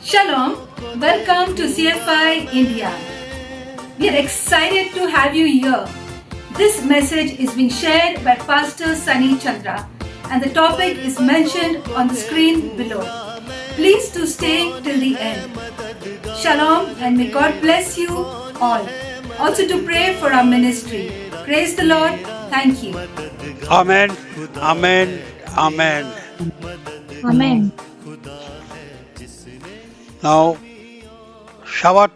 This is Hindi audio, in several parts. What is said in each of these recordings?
Shalom, welcome to CFI India. We are excited to have you here. This message is being shared by Pastor Sunny Chandra and the topic is mentioned on the screen below. Please do stay till the end. Shalom and may God bless you all. Also to pray for our ministry. Praise the Lord. Thank you. Amen. Amen. Amen. Amen. Now, Shabbat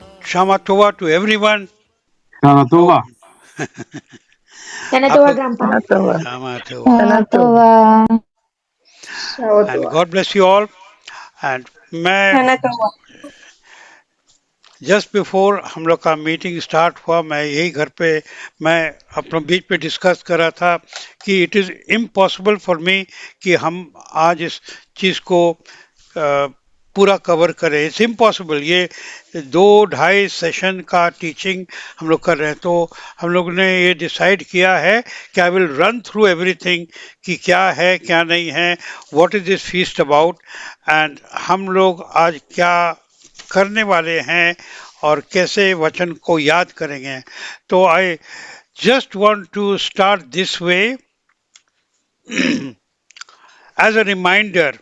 Tova to everyone. Shana Tova. Shana आप Tova, लोग Grandpa. Shabbat Tova. And God bless you all. And मैं जस्ट बिफोर हम लोग का मीटिंग स्टार्ट हुआ, मैं यही घर पे मैं अपने बीच पे डिस्कस कर रहा था कि it is impossible for me कि हम आज इस चीज़ को पूरा कवर करें. It's impossible. ये 2-2.5 सेशन का टीचिंग हम लोग कर रहे हैं, तो हम लोग ने ये डिसाइड किया है कि I will run through everything कि क्या है क्या नहीं है, what is this feast about, and हम लोग आज क्या करने वाले हैं और कैसे वचन को याद करेंगे. तो I just want to start this way as a reminder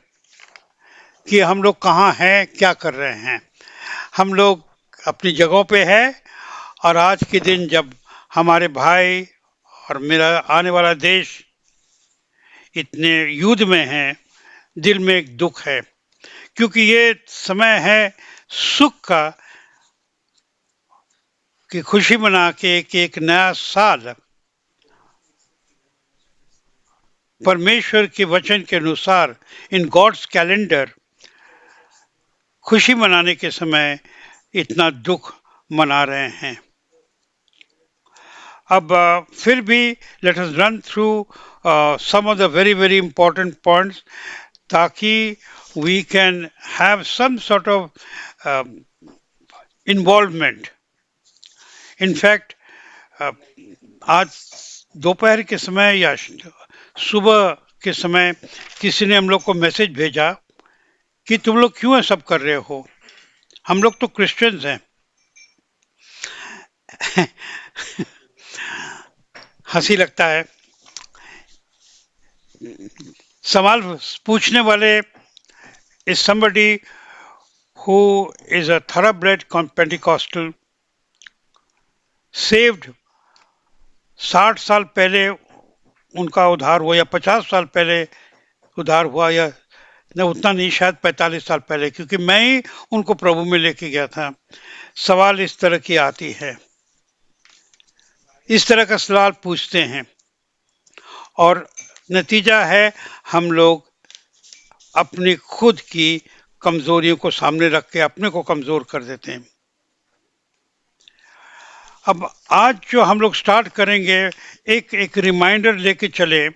कि हम लोग कहाँ हैं, क्या कर रहे हैं. हम लोग अपनी जगहों पे हैं और आज के दिन जब हमारे भाई और मेरा आने वाला देश इतने युद्ध में हैं, दिल में एक दुख है, क्योंकि ये समय है सुख का कि खुशी मना के कि एक नया साल परमेश्वर के वचन के अनुसार इन गॉड्स कैलेंडर खुशी मनाने के समय इतना दुख मना रहे हैं. अब फिर भी let us run through some of the very very important points ताकि we can have some sort of involvement. In fact आज दोपहर के समय या सुबह के समय किसी ने हम लोग को मैसेज भेजा कि तुम लोग क्यों ये सब कर रहे हो, हम लोग तो क्रिश्चियंस हैं. हंसी लगता है. सवाल पूछने वाले is somebody who is a thoroughbred Pentecostal, saved 60 साल पहले उनका उद्धार हुआ या 50 साल पहले उद्धार हुआ, या न उतना नहीं, शायद 45 साल पहले, क्योंकि मैं ही उनको प्रभु में लेके गया था. सवाल इस तरह की आती है, इस तरह का सवाल पूछते हैं और नतीजा है हम लोग अपनी खुद की कमजोरियों को सामने रख के अपने को कमजोर कर देते हैं. अब आज जो हम लोग स्टार्ट करेंगे, एक रिमाइंडर लेके चले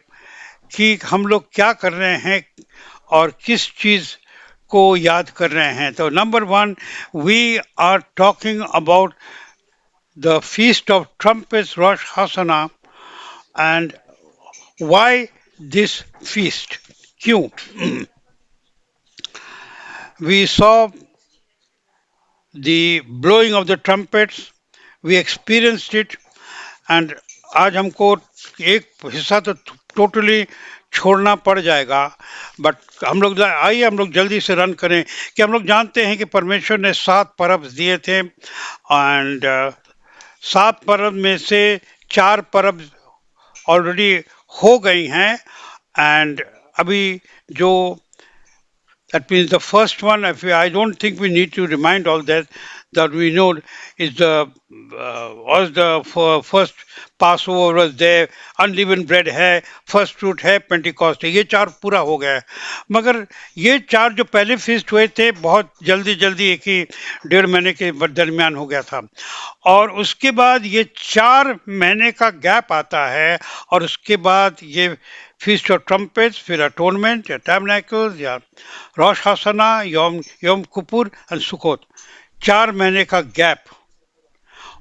कि हम लोग क्या कर रहे हैं और किस चीज को याद कर रहे हैं. तो number 1, we are talking about the feast of trumpets, Rosh Hashanah, and why this feast, क्यों. We saw the blowing of the trumpets, we experienced it, and आज हमको एक हिस्सा तो टोटली छोड़ना पड़ जाएगा, बट हम लोग आइए हम लोग जल्दी से रन करें कि हम लोग जानते हैं कि परमेश्वर ने 7 पर्व दिए थे, एंड 7 पर्व में से 4 पर्व ऑलरेडी हो गई हैं, एंड अभी जो that means the first one, I don't think we need to remind all that we know is the first Passover was there, unleavened bread है, फर्स्ट फ्रूट है, पेंटिकॉस्ट है. ये 4 पूरा हो गया है. मगर ये 4 जो पहले फीस्ट हुए थे बहुत जल्दी जल्दी, एक ही 1.5 महीने के दरमियान हो गया था, और उसके बाद ये 4 महीने का गैप आता है, और उसके बाद ये फीस्ट ऑफ ट्रम्पेट्स, फिर अटोनमेंट या टैबरनेकल्स या रोश हासना, योम किपुर एंड सुकोत, 4 महीने का गैप.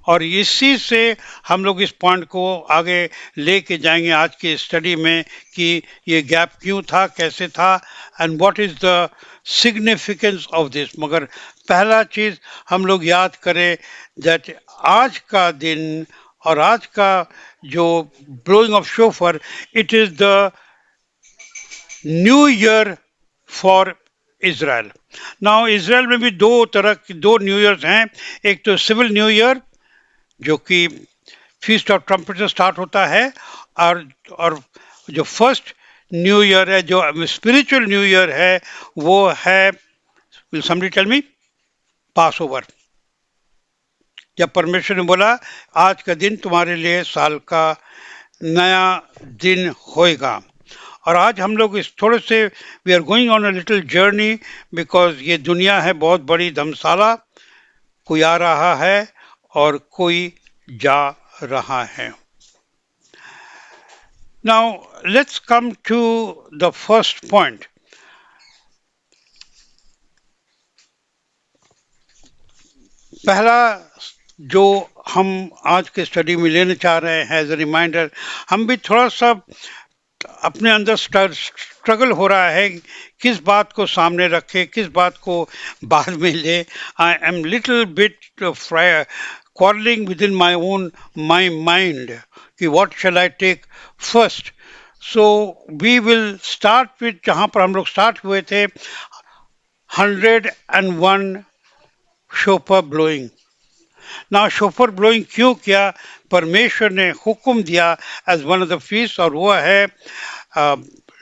और इसी से हम लोग इस पॉइंट को आगे लेके जाएंगे आज की स्टडी में कि ये गैप क्यों था, कैसे था, and what is the significance of this, मगर पहला चीज हम लोग याद करें दैट आज का दिन और आज का जो blowing of chauffeur, it is the new year for Israel. Now Israel में भी दो तरह की दो न्यू ईयर्स हैं। एक तो सिविल न्यू ईयर जो कि फीस्ट ऑफ ट्रम्पेट से स्टार्ट होता है, और जो फर्स्ट न्यू ईयर है, जो स्पिरिचुअल न्यू ईयर है, वो है, will somebody tell me, pass over. जब परमेश्वर ने बोला आज का दिन तुम्हारे लिए साल का नया दिन होएगा। और आज हम लोग इस थोड़े से we are going on a little journey, because ये दुनिया है बहुत बड़ी धर्मशाला, कोई आ रहा है और कोई जा रहा है। Now let's come to the first point. पहला जो हम आज के स्टडी में लेना चाह रहे हैं एज ए रिमाइंडर, हम भी थोड़ा सा अपने अंदर स्ट्रगल हो रहा है किस बात को सामने रखे, किस बात को बाद में ले। I am little bit quarreling within my mind कि what shall I take first. So we will start with जहाँ पर हम लोग स्टार्ट हुए थे, 101 शोफर ब्लोइंग। ना शोफर ब्लोइंग क्यों किया? परमेश्वर ने हुक्म दिया as one of the feast, और वो है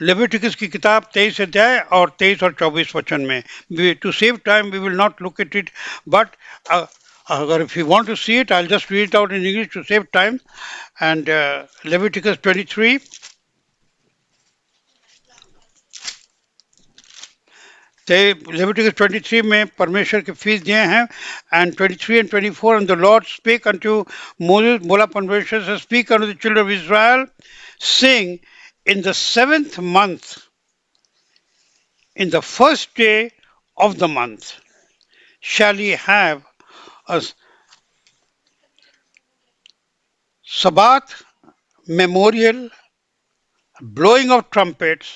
लेविटिकस की किताब 23 अध्याय और 23 और 24 वचन में। To save time we will not look at it, but अगर if you want to see it, I'll just read it out in English to save time. And Leviticus 23, Leviticus 23 में परमेश्वर के फीस दिए हैं, and 23 and 24, and the Lord spake unto Moses, बोला परमेश्वर से, speak unto the children of Israel, saying, in the 7th month, in the first day of the month, shall ye have a Sabbath, memorial, blowing of trumpets,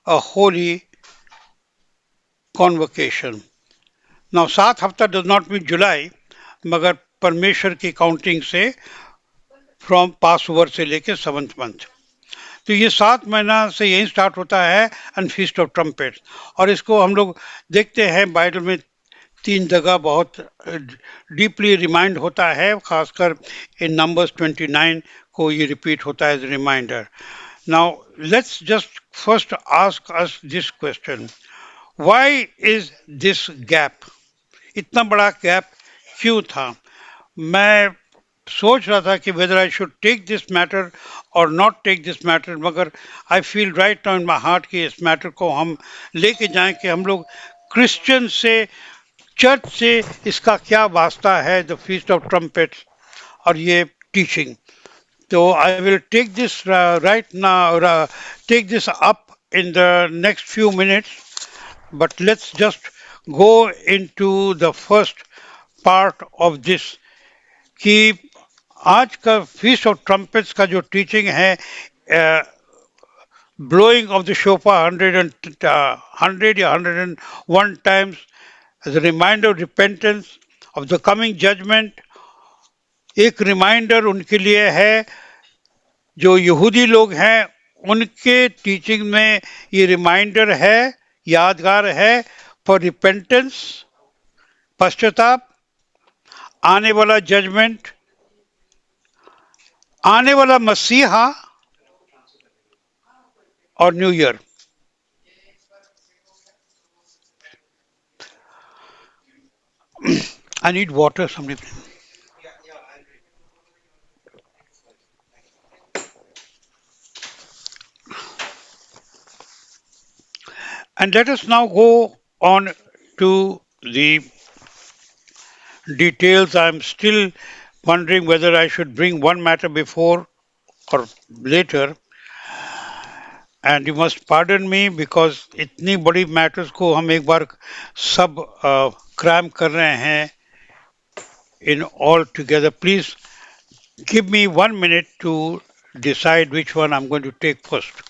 a holy convocation. Now 7 हफ्ता does not mean July, मगर परमेश्वर की काउंटिंग से फ्रॉम पास ओवर से लेके 7th मंथ, तो ये 7 महीना से यही स्टार्ट होता है, एंड फीस्ट ऑफ ट्रम्पेट। और इसको हम लोग देखते हैं बाइबल में 3 जगह बहुत डीपली रिमाइंड होता है, खासकर इन नंबर्स 29 को ये रिपीट होता है as reminder. Now let's just first ask us this question, why is this gap? इतना बड़ा गैप क्यों था? मैं सोच रहा था कि whether I should take this matter और नॉट टेक दिस मैटर, मगर I feel right now in my heart कि इस मैटर को हम लेके जाएं कि हम लोग क्रिश्चियन से, चर्च से इसका क्या वास्ता है, द फीस्ट ऑफ ट्रम्पेट्स और ये टीचिंग। तो I will take this right now, take this up in the next few minutes, but let's just go into the first part of this कि आज का फीस्ट ऑफ ट्रम्पेट्स का जो टीचिंग है, blowing of the shofar 100 या 101 times as a reminder of repentance of the coming judgment, एक रिमाइंडर उनके लिए है जो यहूदी लोग हैं, उनके टीचिंग में ये रिमाइंडर है, यादगार है फॉर रिपेंटेंस, पश्चाताप, आने वाला जजमेंट, आने वाला मसीहा और new year. I need water, somebody. And let us now go on to the details. I'm still wondering whether I should bring one matter before or later. And you must pardon me because इतनी बड़ी मैटर्स को हम एक बार सब क्रैम कर रहे हैं in all together. Please give me 1 minute to decide which one I'm going to take first.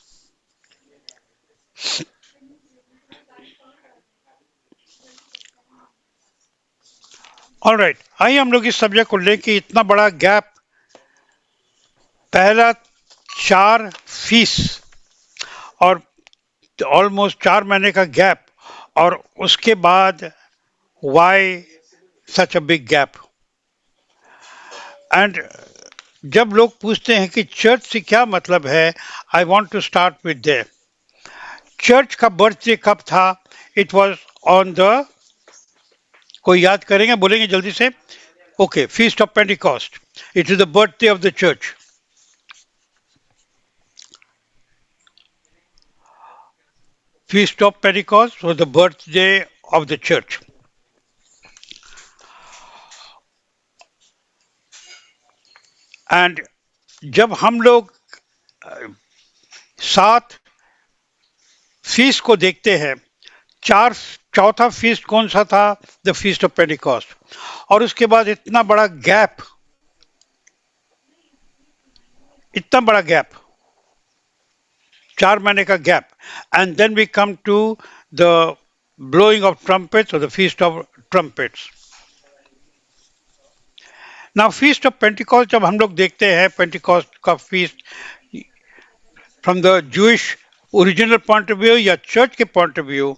Alright, आइए हम लोग इस सब्जेक्ट को लें कि इतना बड़ा गैप, पहला 4 फीस और ऑलमोस्ट 4 महीने का गैप, और उसके बाद why such a big gap. And जब लोग पूछते हैं कि चर्च से क्या मतलब है, I want to start with there. Church का बर्थडे कब था? इट वॉज ऑन द, कोई याद करेंगे, बोलेंगे जल्दी से? Okay, feast of Pentecost. It is the birthday of the church. Feast of Pentecost was the birthday of the church. And जब हम लोग 7 फीस्ट को देखते हैं, चौथा फीस्ट कौन सा था? The feast of Pentecost. और उसके बाद इतना बड़ा गैप, 4 महीने का gap, and then we come to the blowing of trumpets or the feast of trumpets. Now feast of Pentecost जब हम लोग देखते हैं, पेंटिकॉस्ट का feast from the Jewish original point of view या चर्च के पॉइंट ऑफ व्यू,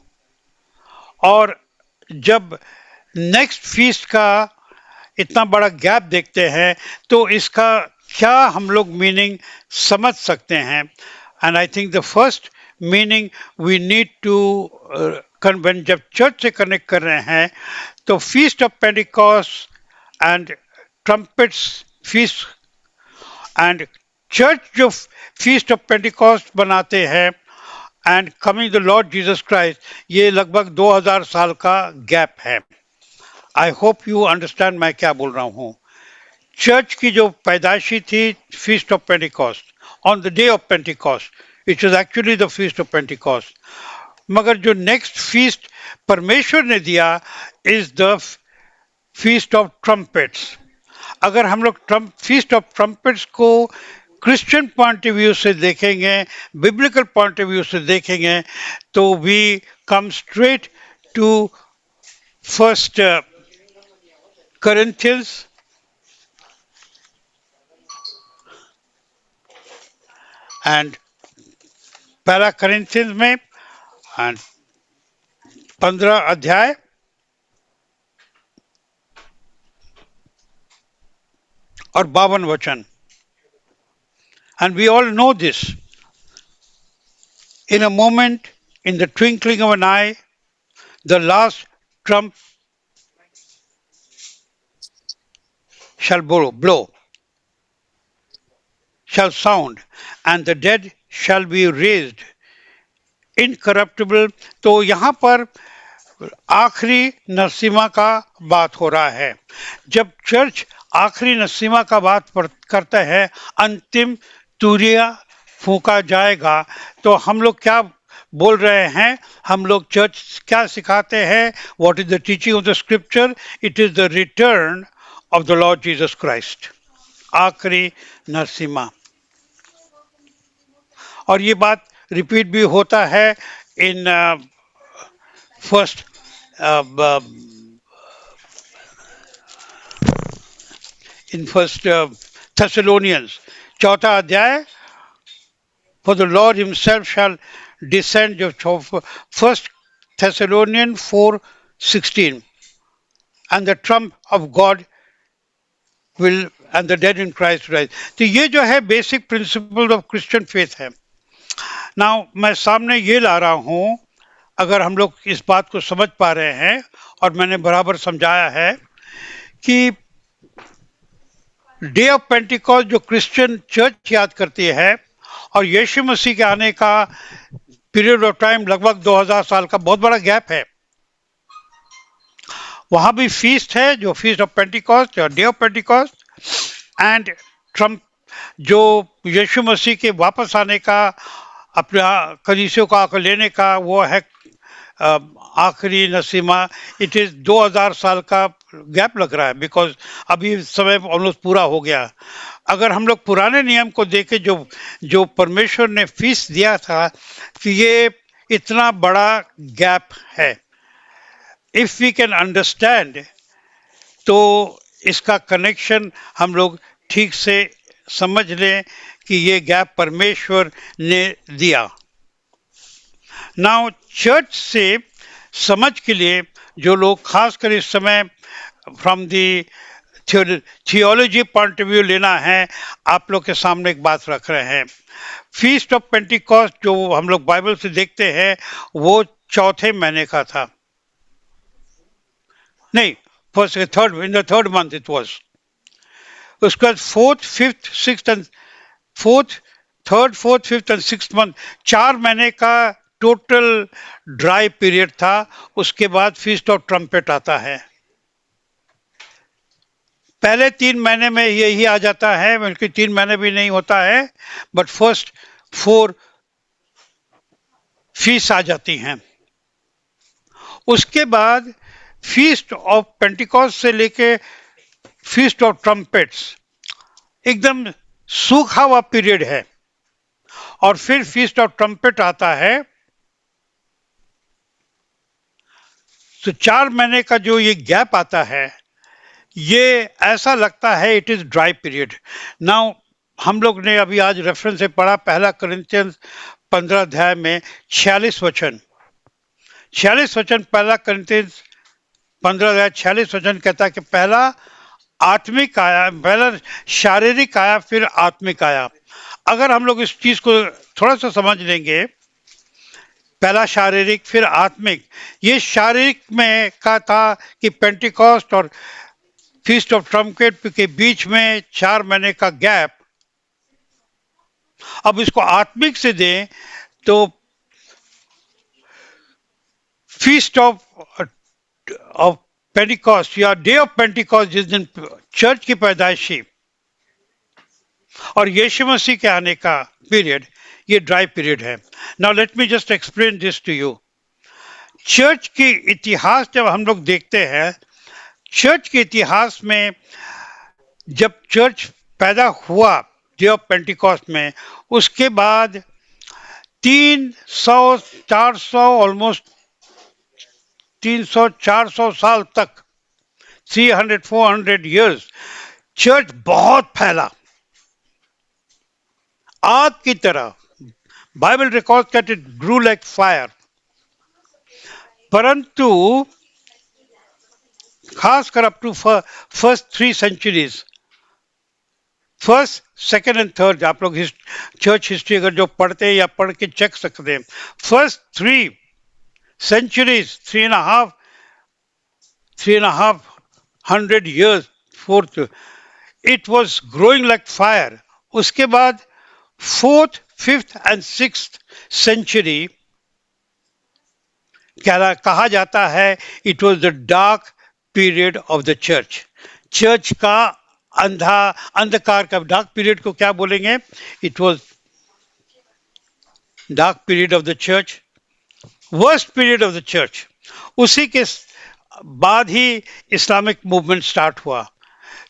और जब नेक्स्ट फीस्ट का इतना बड़ा गैप देखते हैं, तो इसका क्या हम लोग मीनिंग समझ सकते हैं? And I think the first meaning we need to convent, जब चर्च से कनेक्ट कर रहे हैं, तो feast of Pentecost and trumpets feast and church जो फीस्ट ऑफ पेंटिकॉस्ट बनाते हैं and coming the Lord Jesus Christ, ये लगभग 2000 साल का गैप है। आई होप यू अंडरस्टैंड मैं क्या बोल रहा हूँ। चर्च की जो पैदाइशी थी, feast of Pentecost, on the day of Pentecost, it was actually the feast of Pentecost. मगर जो नेक्स्ट फीस्ट परमेश्वर ने दिया is the feast of trumpets. अगर हम लोग फीस्ट ऑफ ट्रम्पेट्स को क्रिश्चियन पॉइंट ऑफ व्यू से देखेंगे, बिब्लिकल पॉइंट ऑफ व्यू से देखेंगे, तो we come straight to first Corinthians and पहला Corinthians में एंड 15 अध्याय और 52 वचन। And we all know this, in a moment, in the twinkling of an eye, the last trump shall blow, shall sound, and the dead shall be raised incorruptible। तो यहाँ पर आखिरी नरसिम्हा का बात हो रहा है। जब चर्च आखिरी नरसिम्हा का बात करता है, अंतिम तुरिया फूंका जाएगा, तो हम लोग क्या बोल रहे हैं? हम लोग चर्च क्या सिखाते हैं? What is the teaching of the scripture? It is the return of the Lord Jesus Christ, आखिरी नरसिम्हा। और ये बात रिपीट भी होता है इन फर्स्ट Thessalonians, 4 अध्याय, for the Lord himself shall descend, जो First Thessalonians 4:16, and the trump of God will and the dead in Christ rise। तो ये जो है basic principle of Christian faith है। नाउ मैं सामने ये ला रहा हूँ, अगर हम लोग इस बात को समझ पा रहे हैं, और मैंने बराबर समझाया है कि डे ऑफ पेंटिकॉस्ट जो क्रिश्चियन चर्च याद करती है, और यीशु मसीह के आने का पीरियड ऑफ टाइम लगभग 2000 साल का बहुत बड़ा गैप है। वहां भी फीस्ट है, जो फीस्ट ऑफ पेंटिकॉस्ट या day of Pentecost, and Trump जो यीशु मसीह के वापस आने का, अपने कलीसियों को आकर लेने का, वो है आखिरी नरसिम्हा। इट इज 2000 साल का गैप लग रहा है, बिकॉज अभी समय ऑलमोस्ट पूरा हो गया। अगर हम लोग पुराने नियम को देखें, जो परमेश्वर ने फीस दिया था, कि ये इतना बड़ा गैप है। If we can understand तो इसका कनेक्शन हम लोग ठीक से समझ लें कि ये गैप परमेश्वर ने दिया। नाउ चर्च से समझ के लिए जो लोग खासकर इस समय from the theology point of view लेना है, आप लोग के सामने एक बात रख रहे हैं। फीस्ट ऑफ पेंटिकॉस्ट जो हम लोग बाइबल से देखते हैं वो चौथे महीने का था, नहीं first third, in the third month it was. उसके बाद fourth fifth sixth and fourth fifth and sixth month, 4 महीने का टोटल ड्राई पीरियड था। उसके बाद फीस्ट ऑफ ट्रम्पेट आता है। पहले 3 महीने में यही आ जाता है, बल्कि 3 महीने भी नहीं होता है, बट फर्स्ट 4 फीस्ट आ जाती हैं। उसके बाद फीस्ट ऑफ पेंटिकॉस्ट से लेके फीस्ट ऑफ ट्रम्पेट्स एकदम सूखा हुआ पीरियड है, और फिर फीस्ट ऑफ ट्रम्पेट आता है। तो 4 महीने का जो ये गैप आता है, ये ऐसा लगता है it is dry period. Now हम लोग ने अभी आज रेफरेंस से पढ़ा, पहला कोरिन्थियंस 15 अध्याय में 46 वचन, पहला कोरिन्थियंस 15 अध्याय 46 वचन कहता है कि पहला आत्मिक आया, पहला शारीरिक आया, फिर आत्मिक आया। अगर हम लोग इस चीज को थोड़ा सा समझ लेंगे, पहला शारीरिक फिर आत्मिक, ये शारीरिक में का था कि पेंटिकॉस्ट और फीस्ट ऑफ ट्रम्पेट के बीच में 4 महीने का गैप। अब इसको आत्मिक से दें तो फीस्ट ऑफ पेंटिकॉस्ट या डे ऑफ पेंटिकॉस्ट, जिस दिन चर्च की पैदाइशी और यीशु मसीह के आने का पीरियड, ये ड्राई पीरियड है। Now let me just explain this to you. Church की इतिहास जब हम लोग देखते हैं, चर्च के इतिहास में जब चर्च पैदा हुआ डे ऑफ पेंटिकॉस्ट में, उसके बाद 300-400 ऑलमोस्ट 300-400 साल तक, 300-400 ईयर्स चर्च बहुत फैला, आग की तरह। Bible record that it grew like fire. परंतु खासकर up to first 3 centuries, first second and third, आप लोग चर्च हिस्ट्री अगर जो पढ़ते हैं या पढ़ के चेक सकते हैं, first 3 centuries, 3.5 years, fourth, it was growing like fire. उसके बाद 4th, 5th and 6th century कहा जाता है it was the dark period of the church. Church का अंधकार का, डार्क पीरियड को क्या बोलेंगे? It was dark period of the church, worst period of the church. उसी के बाद ही इस्लामिक मूवमेंट स्टार्ट हुआ।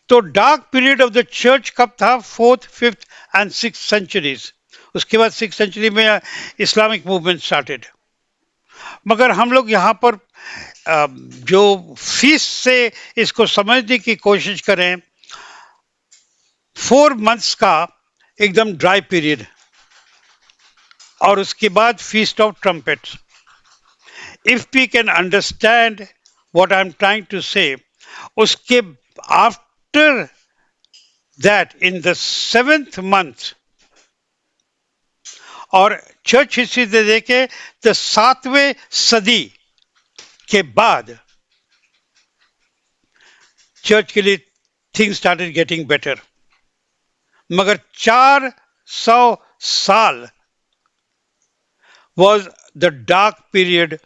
तो dark period of the church कब था? 4th, 5th and 6th centuries. उसके बाद 6th सेंचुरी में इस्लामिक मूवमेंट स्टार्टेड। मगर हम लोग यहाँ पर जो फीस से इसको समझने की कोशिश करें, 4 months का एकदम ड्राई पीरियड, और उसके बाद feast of trumpets. If we can understand what I'm trying to say, उसके after that in the 7th month, और चर्च हिस्ट्री से देखे तो 7वें सदी के बाद चर्च के लिए थिंग्स स्टार्टेड गेटिंग बेटर। मगर 400 साल was the dark period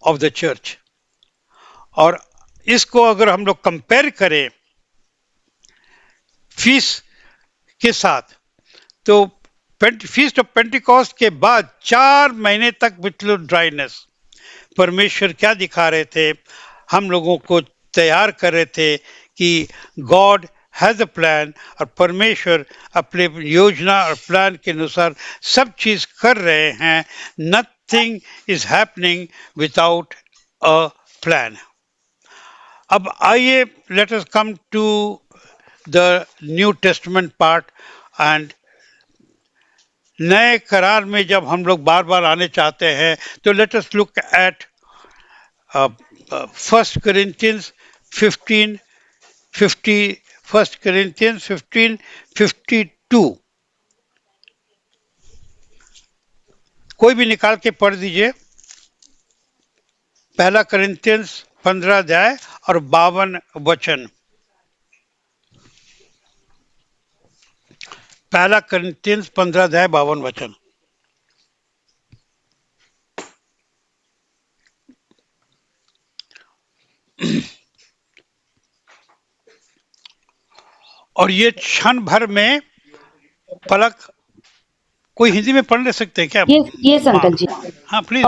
of the church। और इसको अगर हम लोग कंपेयर करें फीस के साथ, तो फीस्ट ऑफ पेंटिकॉस्ट के बाद 4 महीने तक बिल्कुल ड्राइनेस। परमेश्वर क्या दिखा रहे थे? हम लोगों को तैयार कर रहे थे कि गॉड हैज अ प्लान, और परमेश्वर अपने योजना और प्लान के अनुसार सब चीज कर रहे हैं। Nothing is happening without a plan. अब आइए, let us come to the New Testament part. And नए करार में जब हम लोग बार बार आने चाहते हैं तो let us look at first Corinthians 15:50, first Corinthians 15:52। कोई भी निकाल के पढ़ दीजिए। पहला Corinthians 15 अध्याय और 52 वचन। पहला Corinthians 15 अध्याय 52 वचन। और ये क्षण भर में पलक, कोई हिंदी में पढ़ ले सकते हैं क्या? ये अंकल जी। हाँ प्लीज।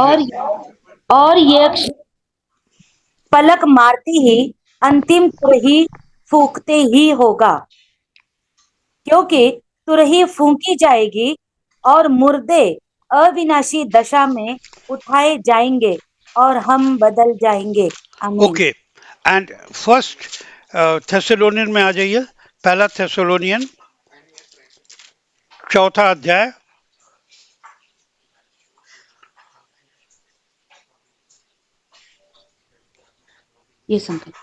और ये पलक मारती ही अंतिम तुरही फूंकते ही होगा, क्योंकि तुरही फूंकी जाएगी और मुर्दे अविनाशी दशा में उठाए जाएंगे और हम बदल जाएंगे। ओके, एंड फर्स्ट थेसलोनियन में आ जाइए। पहला थेसलोनियन 4 अध्याय ये संकल्प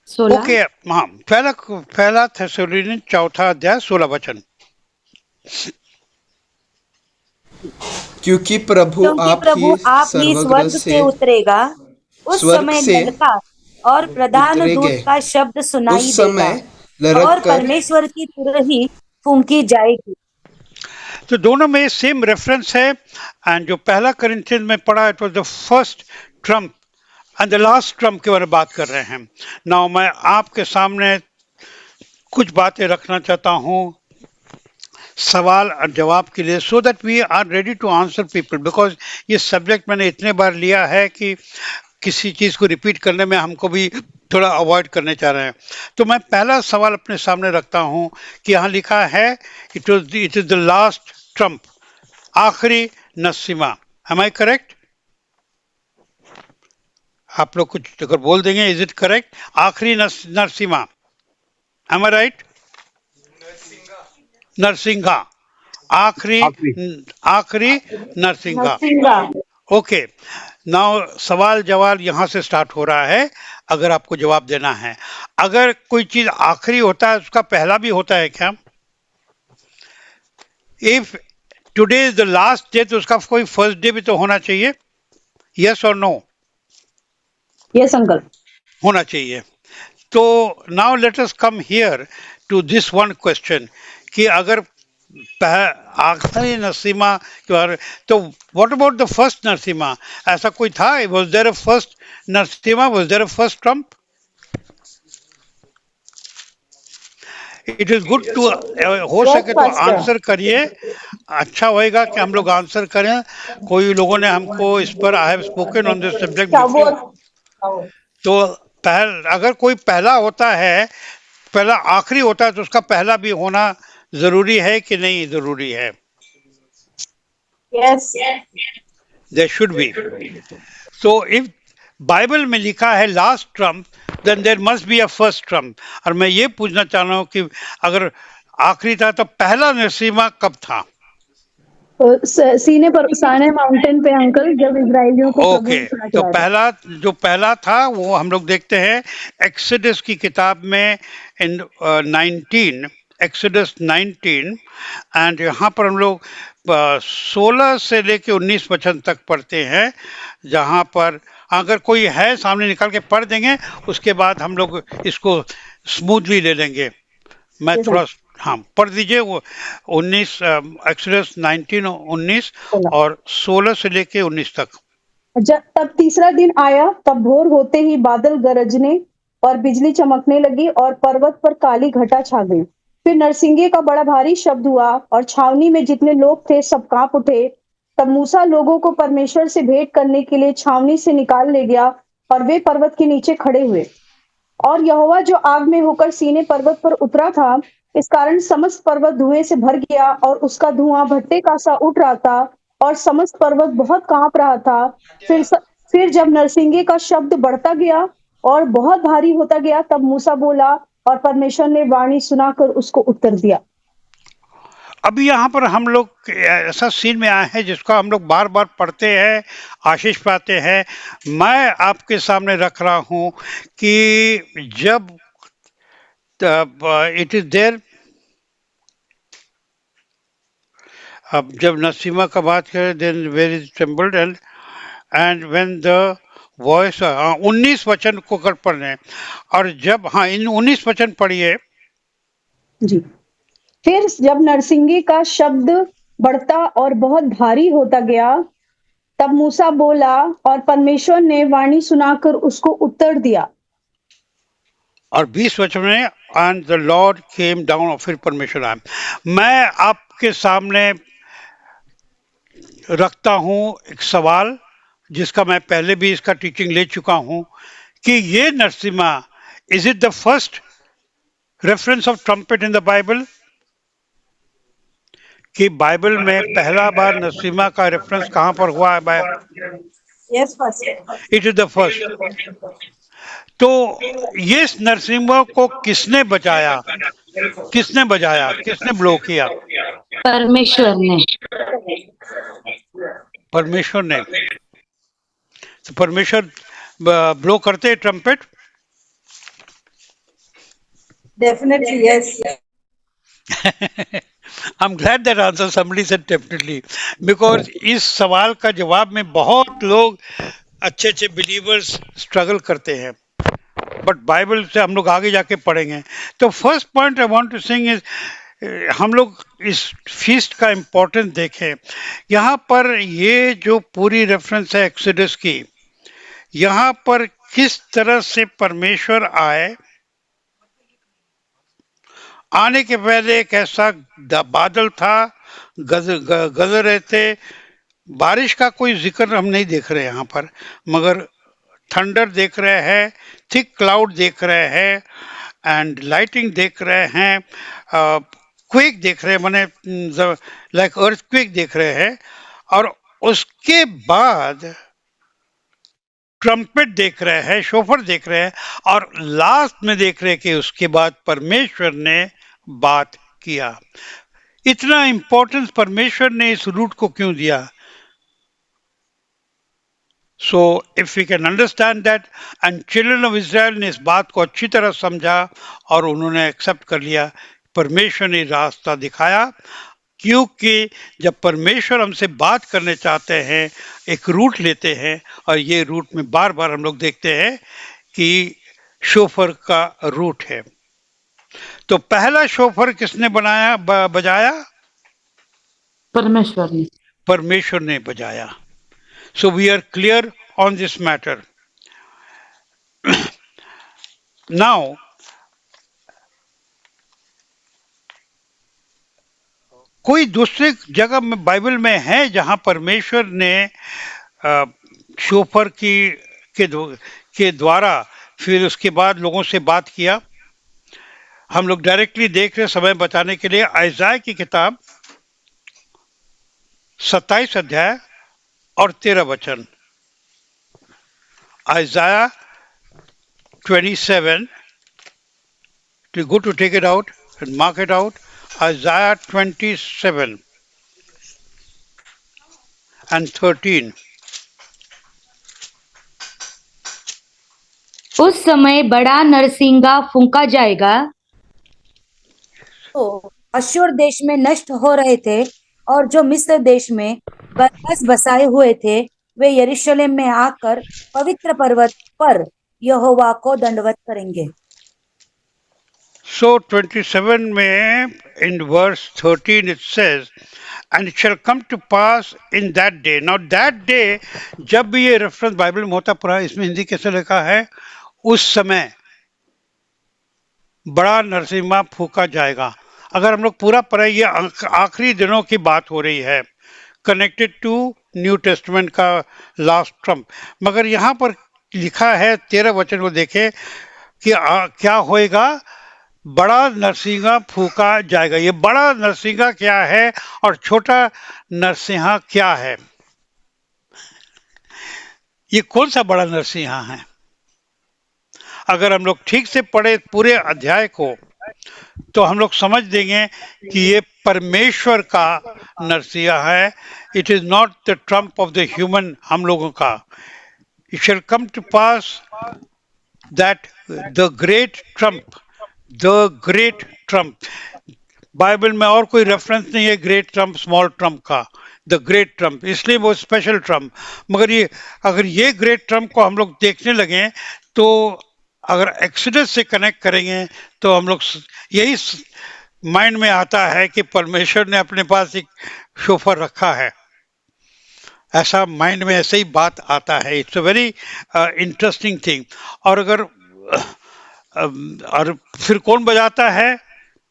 16। ओके, हाँ, पहला थेसलोनियन 4 अध्याय 16 वचन। क्योंकि प्रभु आप ही स्वर्ग से उतरेगा, उस समय ललकार और प्रधान दूत का शब्द सुनाई देगा और परमेश्वर की तुरही फूंकी जाएगी। तो दोनों में सेम रेफरेंस है। एंड जो पहला Corinthians में पढ़ा, it was the first Trump and the last Trump के बारे में बात कर रहे हैं। नाउ मैं आपके सामने कुछ बातें रखना चाहता हूँ सवाल और जवाब के लिए, so that we are ready to answer people, because ये सब्जेक्ट मैंने इतने बार लिया है कि किसी चीज़ को रिपीट करने में हमको भी थोड़ा अवॉइड करने चाह रहे हैं। तो मैं पहला सवाल अपने सामने रखता हूँ कि यहाँ लिखा है it is the last Trump, आखिरी नसीमा। एम आई करेक्ट? आप लोग कुछ अगर बोल देंगे, इज इट करेक्ट? आखिरी Narasimha, M I right? Narsingha, आखिरी नरसिंघा। ओके, नाउ सवाल जवाब यहाँ से स्टार्ट हो रहा है, अगर आपको जवाब देना है। अगर कोई चीज आखिरी होता है उसका पहला भी होता है क्या? If today is the last day तो उसका कोई फर्स्ट डे भी तो होना चाहिए। यस और नो? यस अंकल, होना चाहिए। तो now let us come here to this one question कि अगर आखिरी नरसिम्हा के बारे, तो व्हाट अबाउट द फर्स्ट नरसिम्हा? ऐसा कोई था? वाज देयर अ फर्स्ट नरसिम्हा? Was there a first trump? It is good to, हो सके तो आंसर करिए, अच्छा होएगा कि हम लोग आंसर करें। कोई लोगों ने हमको इस पर, I have spoken on this subject, तो अगर कोई पहला होता है, पहला आखिरी होता है, तो उसका पहला भी होना जरूरी है कि नहीं जरूरी है? Yes, there should be. So if Bible में लिखा है last trump, then there must be a first trump. और मैं ये पूछना चाह रहा हूँ कि अगर आखिरी था तो पहला नरसिम्हा कब था? सीने माउंटेन पे अंकल, जब इजराइलियों को ओके, तो पहला था वो हम लोग देखते हैं एक्सोडस की किताब में इन 19, एक्सोडस 19, एंड यहाँ पर हम लोग 16 से लेके 19 वचन तक पढ़ते हैं, जहाँ पर अगर कोई है सामने निकाल के पढ़ देंगे, उसके बाद हम लोग इसको स्मूथली ले लेंगे। मैं थोड़ा, हाँ पढ़ दीजिए वो 19, एक्सोडस 19 19 और 16 से लेके 19 तक। तब तीसरा दिन आया, तब भोर होते ही बादल गरजने और बिजली चमकने लगी और पर्वत पर काली घटा छा गई। फिर नरसिंगे का बड़ा भारी शब्द हुआ और छावनी में जितने लोग थे सब कांप उठे। तब मूसा लोगों को परमेश्वर से भेंट करने के लिए छावनी से निकाल ले गया और वे पर्वत के नीचे खड़े हुए। और यहोवा जो आग में होकर सीने पर्वत पर उतरा था, इस कारण समस्त पर्वत धुएं से भर गया और उसका धुआं भट्टे का सा उठ रहा था और समस्त पर्वत बहुत कांप रहा था। फिर जब नरसिंगे का शब्द बढ़ता गया और बहुत भारी होता गया, तब मूसा बोला और परमेश्वर ने वाणी सुनाकर उसको उत्तर दिया। अभी यहाँ पर हम लोग ऐसा सीन में आए हैं जिसको हम लोग बार बार पढ़ते हैं, आशीष पाते हैं। मैं आपके सामने रख रहा हूँ कि जब इट इज देयर, अब जब नसीमा का बात करें, then where is trembled and when the voice, 19 वचन को कर पढ़ रहे हैं, और जब, हाँ, इन 19 वचन पढ़िए जी। फिर जब नरसिंगे का शब्द बढ़ता और बहुत भारी होता गया, तब मूसा बोला और परमेश्वर ने वाणी सुनाकर उसको उत्तर दिया। और 20 वचन में and the Lord came down, और फिर परमेश्वर आए। मैं आपके सामने रखता हूं एक सवाल जिसका मैं पहले भी इसका टीचिंग ले चुका हूं कि ये Narasimha, is it the first reference of trumpet in the Bible? कि बाइबल में पहला बार नरसिम्हा का रेफरेंस कहां पर हुआ है? Yes pastor. It is the first. तो ये नरसिम्हा को किसने बचाया, किसने बजाया, किसने ब्लो किया? परमेश्वर ने। परमेश्वर ने। तो परमेश्वर ब्लो करते trumpet? Definitely yes. I'm glad that answer somebody said definitely, because इस सवाल का जवाब में बहुत लोग अच्छे अच्छे बिलीवर्स स्ट्रगल करते हैं, बट बाइबल से हम लोग आगे जाके पढ़ेंगे। तो first point I want to sing is, हम लोग इस फीस्ट का इम्पोर्टेंस देखें। यहाँ पर ये जो पूरी रेफरेंस है एक्सोडस की, यहाँ पर किस तरह से परमेश्वर आए। आने के पहले एक ऐसा बादल था, गरज रहे थे, बारिश का कोई जिक्र हम नहीं देख रहे यहाँ पर, मगर थंडर देख रहे हैं, थिक क्लाउड देख रहे हैं, एंड लाइटिंग देख रहे हैं, क्विक देख रहे हैं, माने लाइक अर्थक्विक देख रहे हैं, और उसके बाद ट्रम्पेट देख रहे हैं, शोफर देख रहे हैं, और लास्ट में देख रहे हैं कि उसके बाद परमेश्वर ने बात किया। इतना इंपॉर्टेंस परमेश्वर ने इस रूट को क्यों दिया? So if we can understand that, and children of Israel ने इस बात को अच्छी तरह समझा और उन्होंने एक्सेप्ट कर लिया। परमेश्वर ने रास्ता दिखाया, क्योंकि जब परमेश्वर हमसे बात करने चाहते हैं एक रूट लेते हैं, और ये रूट में बार बार हम लोग देखते हैं कि शोफर का रूट है। तो पहला शोफर किसने बजाया? परमेश्वर ने। परमेश्वर ने बजाया। So we are clear on this matter. Now कोई दूसरी जगह में बाइबल में है जहां परमेश्वर ने शोफर के द्वारा फिर उसके बाद लोगों से बात किया? हम लोग डायरेक्टली देख रहे, समय बचाने के लिए, आइज़ाया की किताब 27 अध्याय और 13 वचन। आइज़ाया 27, go to take it out and mark it out. Isaiah 27 and 13. उस समय बड़ा नरसिंगा फूंका जाएगा। तो अश्शूर देश में नष्ट हो रहे थे, और जो मिस्र देश में बसाए हुए थे, वे यरूशलेम में आकर पवित्र पर्वत पर यहोवा को दंडवत करेंगे। So 27 में in verse 13 it says, and it shall come to pass in that day. Now that day, जब भी ये रेफरेंस बाइबल में होता पूरा, इसमें हिंदी कैसे लिखा है? उस समय बड़ा नरसिम्हा फूका जाएगा। अगर हम लोग पूरा पढ़े, ये आखिरी दिनों की बात हो रही है, कनेक्टेड टू न्यू टेस्टमेंट का लास्ट ट्रम्प। मगर यहाँ पर लिखा है 13 वचन को देखे कि क्या होएगा? बड़ा नरसिंहा फूका जाएगा। ये बड़ा नरसिंहा क्या है और छोटा नरसिंहा क्या है? ये कौन सा बड़ा नरसिंहा है? अगर हम लोग ठीक से पढ़े पूरे अध्याय को तो हम लोग समझ देंगे कि ये परमेश्वर का नरसिंहा है. It is not the trump of the human, हम लोगों का. It shall come to pass that the great trump, Bible में और कोई रेफरेंस नहीं है ग्रेट ट्रम्प स्मॉल ट्रम्प का. द ग्रेट ट्रम्प, इसलिए वो स्पेशल ट्रम्प. मगर ये अगर ये ग्रेट ट्रम्प को हम लोग देखने लगे तो अगर एक्सोडस से कनेक्ट करेंगे तो हम लोग यही माइंड में आता है कि परमेश्वर ने अपने पास एक शोफर रखा है. ऐसा माइंड में ऐसे ही बात आता है. It's a very interesting thing. और अगर और फिर कौन बजाता है,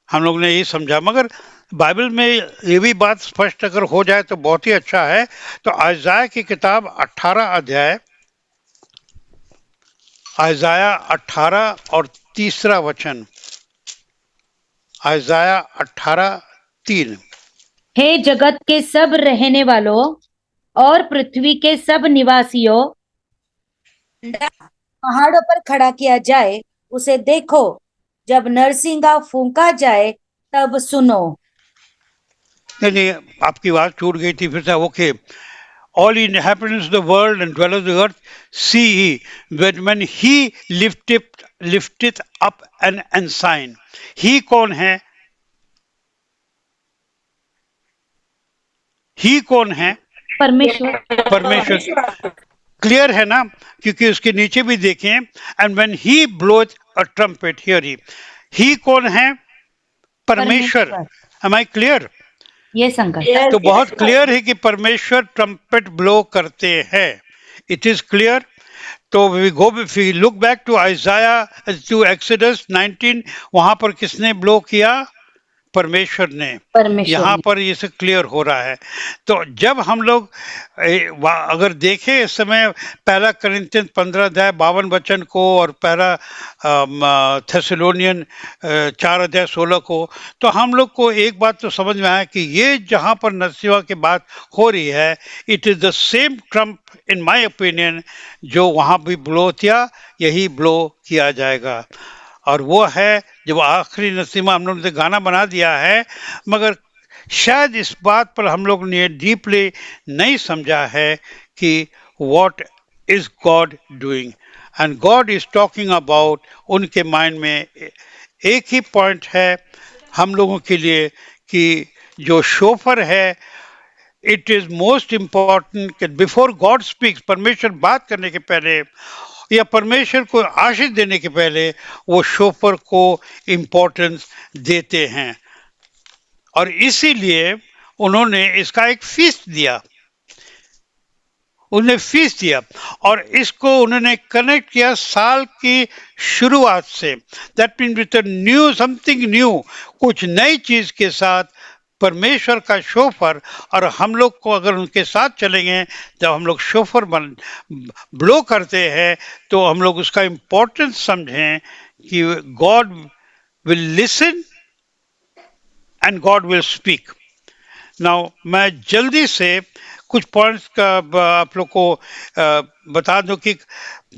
हम लोग ने यही समझा. मगर बाइबल में ये भी बात स्पष्ट अगर हो जाए तो बहुत ही अच्छा है. तो आइज़ाया की किताब 18 अध्याय, आइज़ाया 18 और 3 वचन. आइज़ाया 18:3. हे जगत के सब रहने वालों और पृथ्वी के सब निवासियों, पहाड़ों पर खड़ा किया जाए, उसे देखो. जब नरसिंगा फूंका जाए तब सुनो. नहीं, आपकी आवाज छूट गई थी फिर से. Okay. All inhabitants of the world and dwellers of the earth, see ye, when he lifteth up an ensign. He कौन है? ही कौन है? परमेश्वर. क्लियर है ना? क्योंकि उसके नीचे भी देखें, and when he bloweth a trumpet, hear he कौन है? परमेश्वर. Am I clear? ये संकट तो बहुत क्लियर है कि परमेश्वर ट्रम्पेट ब्लो करते हैं. It is clear. तो we look back to Isaiah, to Exodus 19, वहां पर किसने ब्लो किया? परमेश्वर ने. यहाँ पर ये सब क्लियर हो रहा है. तो जब हम लोग अगर देखें इस समय पहला कोरिन्थियन 15 अध्याय 52 वचन को और पहला थेसलोनियन 4 अध्याय 16 को, तो हम लोग को एक बात तो समझ में आया कि ये जहाँ पर नरसिंहा की बात हो रही है, it is the same Trump in my opinion जो वहाँ भी ब्लो किया, यही ब्लो किया जाएगा. और वो है जब आखिरी नरसिंहा. हम लोगों ने गाना बना दिया है, मगर शायद इस बात पर हम लोग ने डीपली नहीं समझा है कि what is God doing. And God is talking about, उनके माइंड में एक ही पॉइंट है हम लोगों के लिए कि जो शोफर है, it is most important. Before God speaks, परमेश्वर बात करने के पहले या परमेश्वर को आशीष देने के पहले वो शोफर को इम्पोर्टेंस देते हैं. और इसीलिए उन्होंने इसका एक फीस्ट दिया. उन्हें फीस दिया और इसको उन्होंने कनेक्ट किया साल की शुरुआत से. That mean with new, something new, कुछ नई चीज के साथ परमेश्वर का शोफर. और हम लोग को अगर उनके साथ चलेंगे, जब हम लोग शोफर ब्लो करते हैं तो हम लोग उसका इम्पोर्टेंस समझें कि God will listen and God will speak. Now मैं जल्दी से कुछ पॉइंट्स का आप लोग को बता दूं कि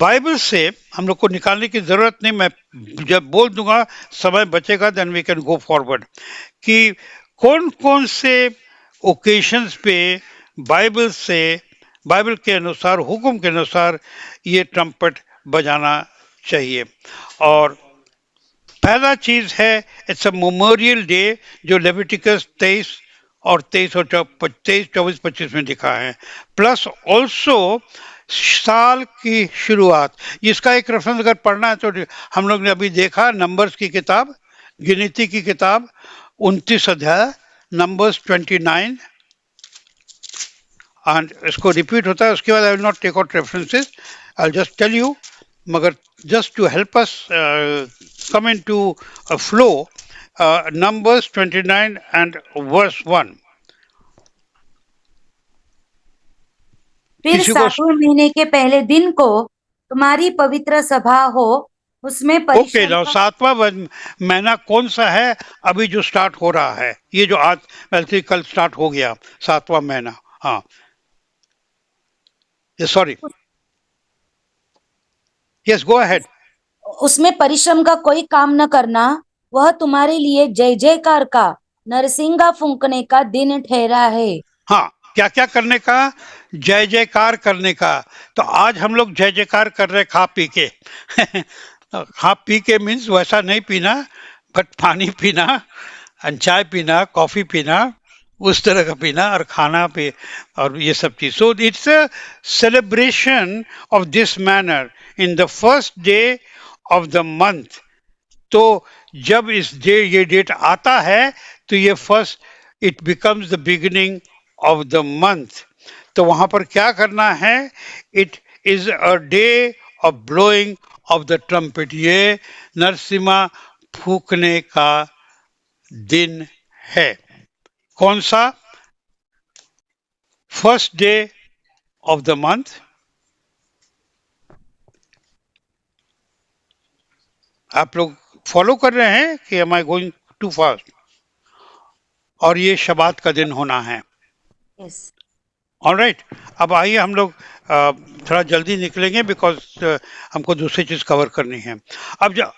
बाइबल से हम लोग को निकालने की जरूरत नहीं. मैं जब बोल दूंगा, समय बचेगा, then we can go forward. कि कौन कौन से ओकेशंस पे बाइबल के अनुसार, हुक्म के अनुसार ये ट्रम्पेट बजाना चाहिए. और पहला चीज है, इट्स अ मेमोरियल डे, जो लेविटिकस 23 और 24-25 में लिखा है. प्लस ऑल्सो साल की शुरुआत, इसका एक रेफरेंस अगर पढ़ना है तो हम लोग ने अभी देखा नंबर्स की किताब, गिनती की किताब 29 अध्याय, नंबर्स 29. एंड इसको रिपीट होता है. उसके बाद I will not take out references, I will just tell you. मगर just to help us come into a flow, Numbers 29 and verse 1. फिर 7वें महीने के पहले दिन को तुम्हारी पवित्र सभा हो, उसमें ओके. now 7वां महीना कौन सा है अभी जो स्टार्ट हो रहा है? ये जो आज वैसे कल स्टार्ट हो गया 7वां महीना. हाँ, सॉरी, Yes, go ahead. उसमें परिश्रम का कोई काम न करना, वह तुम्हारे लिए जय जयकार का नरसिंगा फूंकने का दिन ठहरा है। हाँ, क्या क्या करने का? जय जयकार करने का। तो आज हम लोग जय जयकार कर रहे खा पी के खा पी के मीन्स वैसा नहीं पीना, बट पानी पीना, चाय पीना, कॉफी पीना, उस तरह का पीना, और खाना पे, और ये सब चीज। So it's a celebration of this manner in the first day of the month. तो जब ये डेट आता है तो ये first, it becomes the beginning of the month. तो वहां पर क्या करना है? It is a day of blowing of the trumpet. ये नरसिम्हा फूकने का दिन है। कौन सा? First day of the month. आप लोग फॉलो कर रहे हैं कि M I going to fast? और ये शबात का दिन होना है। Yes. ऑलराइट, अब आइए हम लोग थोड़ा जल्दी निकलेंगे, बिकॉज हमको दूसरी चीज कवर करनी है। अब जो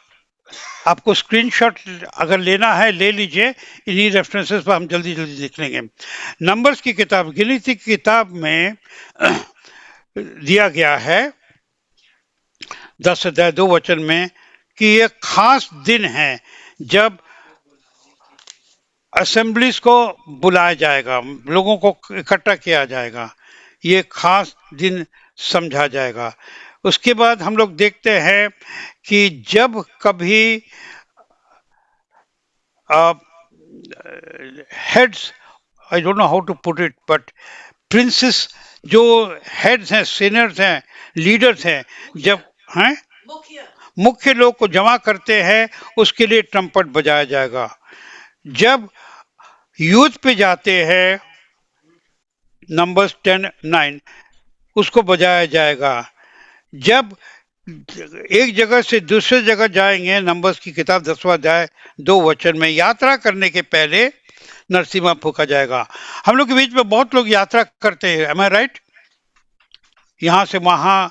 आपको स्क्रीनशॉट अगर लेना है ले लीजिए, इन्हीं रेफरेंसेस पर हम जल्दी जल्दी निकलेंगे। नंबर्स की किताब, गिनती की किताब में दिया गया है 10 अध्याय 2 वचन में कि ये खास दिन है जब असेंबलीज को बुलाया जाएगा, लोगों को इकट्ठा किया जाएगा, ये खास दिन समझा जाएगा। उसके बाद हम लोग देखते हैं कि जब कभी heads, I don't know how to put it, but princes जो हेड्स हैं, सीनियर्स हैं, लीडर्स हैं, जब हैं मुख्य लोग को जमा करते हैं, उसके लिए ट्रम्पट बजाया जाएगा। जब यूथ पे जाते हैं, नंबर्स 10:9, उसको बजाया जाएगा। जब एक जगह से दूसरे जगह जाएंगे, नंबर्स की किताब 10वां अध्याय 2 वचन में, यात्रा करने के पहले नरसिम्हा फूका जाएगा। हम लोग के बीच में बहुत लोग यात्रा करते हैं, एम आई राइट? यहां से वहां,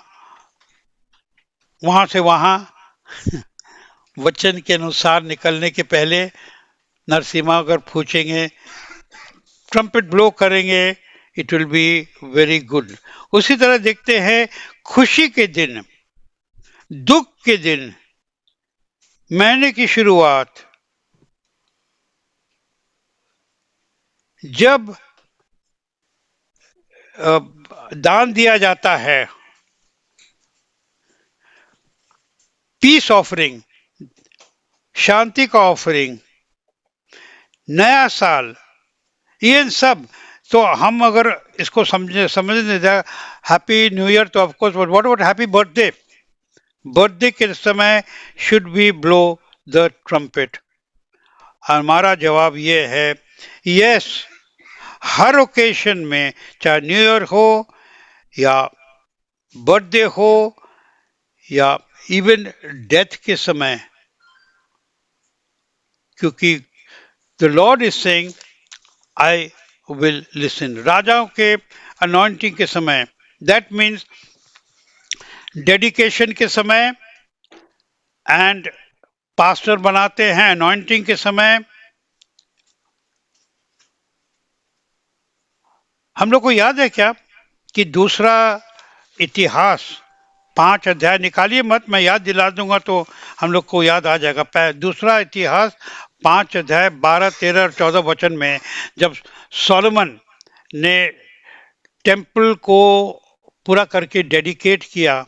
वहां से वहां वचन के अनुसार निकलने के पहले नरसिम्हा अगर पूछेंगे, ट्रम्पेट ब्लो करेंगे, it will be very good. उसी तरह देखते हैं खुशी के दिन, दुख के दिन, महीने की शुरुआत, जब दान दिया जाता है, पीस ऑफरिंग, शांति का ऑफरिंग, नया साल, ये सब। तो हम अगर इसको समझने जाए हैप्पी न्यू ईयर, तो of course what about happy birthday? Birthday के समय should be blow the trumpet. हमारा जवाब ये है यस, हर ओकेशन में, चाहे न्यू ईयर हो या बर्थडे हो या इवन डेथ के समय, क्योंकि the Lord is saying I will listen. राजाओं के अनॉइंटिंग के समय, दैट मीन्स डेडिकेशन के समय, एंड पास्टर बनाते हैं अनॉइंटिंग के समय। हम लोग को याद है क्या कि दूसरा इतिहास 5 अध्याय, निकालिए मत, मैं याद दिला दूंगा तो हम लोग को याद आ जाएगा। दूसरा इतिहास 5 अध्याय 12, 13 और 14 वचन में, जब सोलोमन ने टेम्पल को पूरा करके डेडिकेट किया,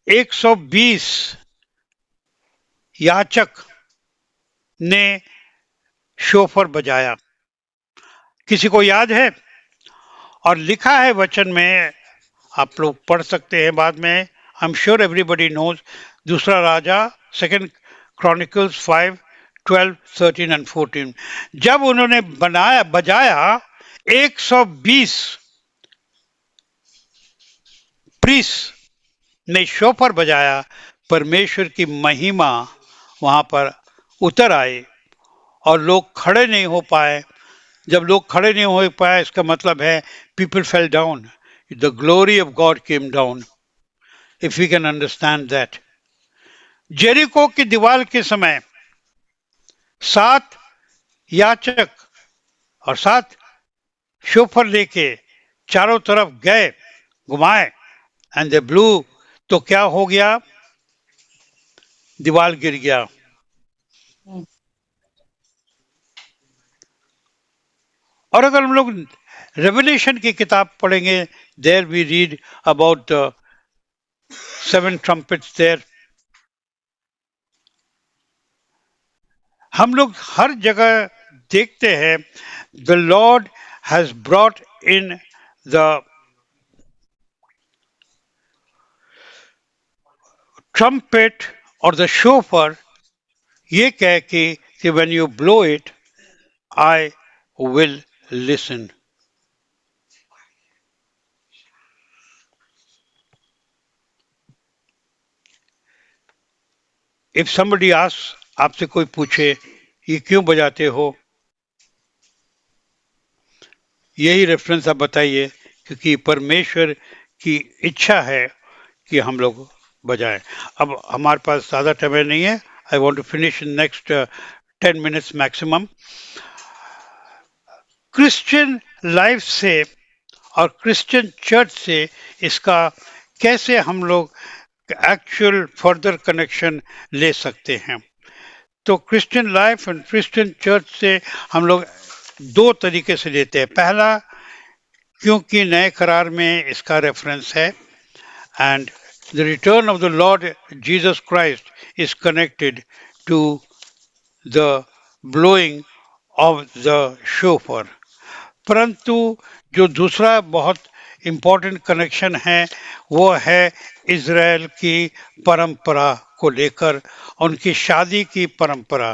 120 याचक ने शोफर बजाया। किसी को याद है? और लिखा है वचन में, आप लोग पढ़ सकते हैं बाद में, I am sure everybody knows, दूसरा राजा 2 क्रॉनिकल्स 5:12, 13 एंड 14। जब उन्होंने बजाया, 120 प्रीस ने शोफर बजाया, परमेश्वर की महिमा वहां पर उतर आई और लोग खड़े नहीं हो पाए। जब लोग खड़े नहीं हो पाए, इसका मतलब है people fell down, the glory of God came down, if we can understand that. Jericho की दीवार के समय 7 याचक और 7 शोफर लेके चारों तरफ गए, घुमाए, एंड दे ब्लू, तो क्या हो गया? दीवार गिर गया। और अगर हम लोग रेवलेशन की किताब पढ़ेंगे, there we read about 7 trumpets there. हम लोग हर जगह देखते हैं, the Lord has brought in the trumpet और द शोफर, ये कह के कि when you blow it I will listen. If somebody asks, आपसे कोई पूछे ये क्यों बजाते हो, यही रेफरेंस आप बताइए, क्योंकि परमेश्वर की इच्छा है कि हम लोग बजाएं। अब हमारे पास ज़्यादा टाइम नहीं है, I want to finish in next 10 minutes maximum. Christian life से और क्रिश्चियन चर्च से इसका कैसे हम लोग एक्चुअल फर्दर कनेक्शन ले सकते हैं? तो Christian life and Christian church से हम लोग 2 तरीके से लेते हैं। पहला, क्योंकि नए करार में इसका रेफरेंस है, and the return of the Lord Jesus Christ is connected to the blowing of the shofar. परंतु जो दूसरा बहुत इम्पोर्टेंट कनेक्शन है वो है इज़राइल की परंपरा को लेकर, उनकी शादी की परंपरा।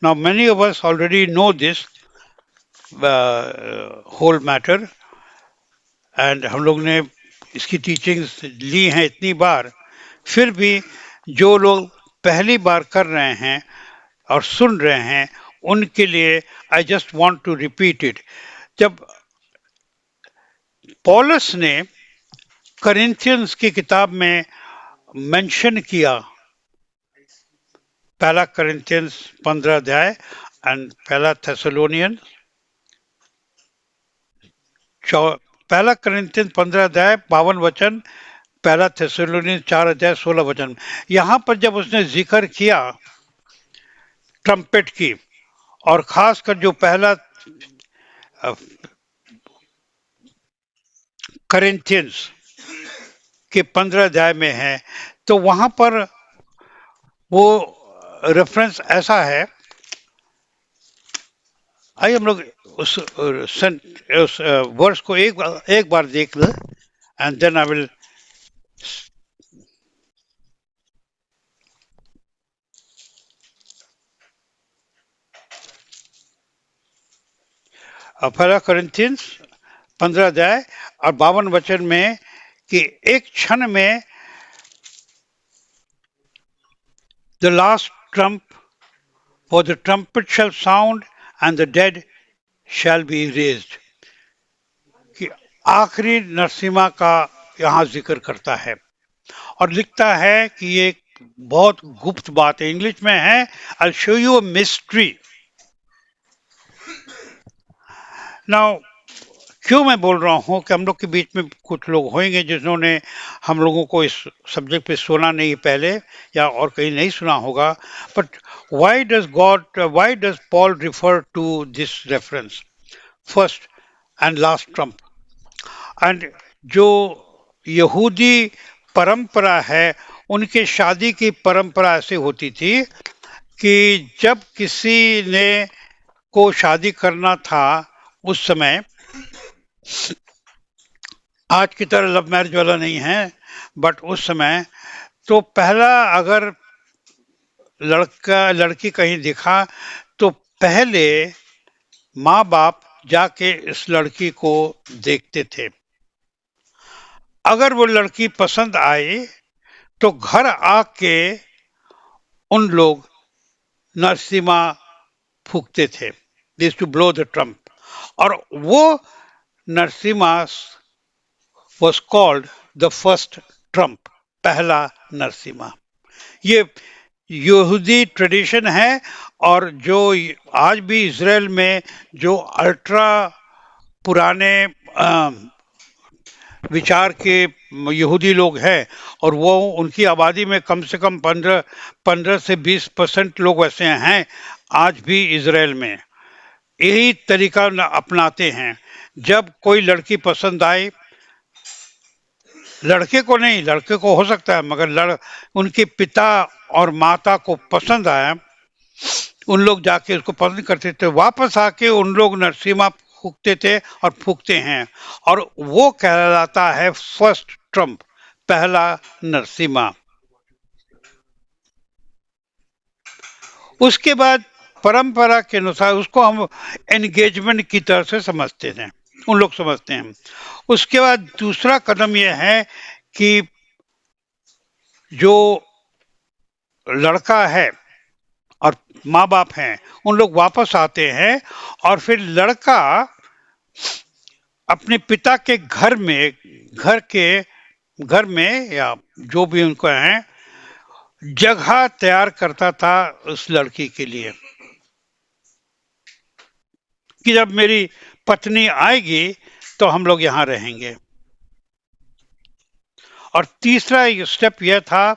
Now many of us already know this whole matter, and हम लोग ने इसकी टीचिंग्स ली हैं इतनी बार, फिर भी जो लोग पहली बार कर रहे हैं और सुन रहे हैं उनके लिए I just want to repeat it. जब पौलुस ने करिंथियंस की किताब में मेंशन किया, पहला करिंथियंस 15 अध्याय एंड पहला थेसलोनियन, पहला करिंथियंस 15 अध्याय 52 वचन, पहला थेसलोनियन 4 अध्याय 16 वचन, यहां पर जब उसने जिक्र किया ट्रम्पेट की, और खासकर जो पहला करिंथियंस के 15 अध्याय में है, तो वहां पर वो रेफरेंस ऐसा है। आइए हम लोग उस वर्स को एक बार देख लें, एंड देन आई विल पहला करिंथियंस 15 अध्याय और 52 वचन में कि एक क्षण में the last trump, for the trumpet shall sound and the dead shall be raised, कि आखिरी नरसिम्हा का यहाँ जिक्र करता है और लिखता है कि ये बहुत गुप्त बात है। इंग्लिश में है, I'll show you a mystery। Now, क्यों मैं बोल रहा हूँ कि हम लोग के बीच में कुछ लोग होंगे जिन्होंने हम लोगों को इस सब्जेक्ट पे सुना नहीं पहले, या और कहीं नहीं सुना होगा, but why does Paul refer to this reference, first and last trump? And जो यहूदी परंपरा है, उनके शादी की परंपरा ऐसे होती थी कि जब किसी ने को शादी करना था उस समय, आज की तरह लव मैरिज वाला नहीं है, बट उस समय तो पहला अगर लड़की कहीं दिखा तो पहले माँ बाप जाके इस लड़की को देखते थे। अगर वो लड़की पसंद आई तो घर आके उन लोग नरसिम्हा फूकते थे, this to blow the trump, और वो Narasimha was called the first trump, पहला नरसिम्हा। ये यहूदी ट्रेडिशन है, और जो आज भी इज़राइल में जो अल्ट्रा पुराने विचार के यहूदी लोग हैं, और वो उनकी आबादी में कम से कम 15 से 20% लोग वैसे हैं आज भी इज़राइल में। यही तरीका अपनाते हैं। जब कोई लड़की पसंद आए, लड़के को नहीं, लड़के को हो सकता है, मगर उनके पिता और माता को पसंद आया, उन लोग जाके उसको पसंद करते थे, वापस आके उन लोग नरसिम्हा फूकते थे और फूकते हैं, और वो कहलाता है फर्स्ट ट्रम्प, पहला नरसिम्हा। उसके बाद परंपरा के अनुसार उसको हम एंगेजमेंट की तरह से समझते हैं, उन लोग समझते हैं। उसके बाद दूसरा कदम यह है कि जो लड़का है और माँ बाप हैं, उन लोग वापस आते हैं, और फिर लड़का अपने पिता के घर में या जो भी उनको है, जगह तैयार करता था उस लड़की के लिए, कि जब मेरी पत्नी आएगी तो हम लोग यहाँ रहेंगे। और तीसरा स्टेप यह था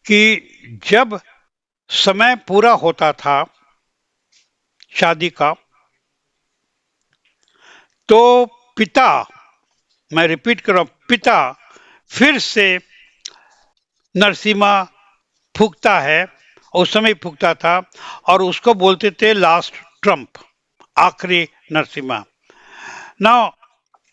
कि जब समय पूरा होता था शादी का, तो पिता, मैं रिपीट कर रहा हूं, पिता फिर से नरसिम्हा फूकता है, उस समय फूकता था, और उसको बोलते थे लास्ट ट्रम्प, आखिरी नरसिम्हा। नाउ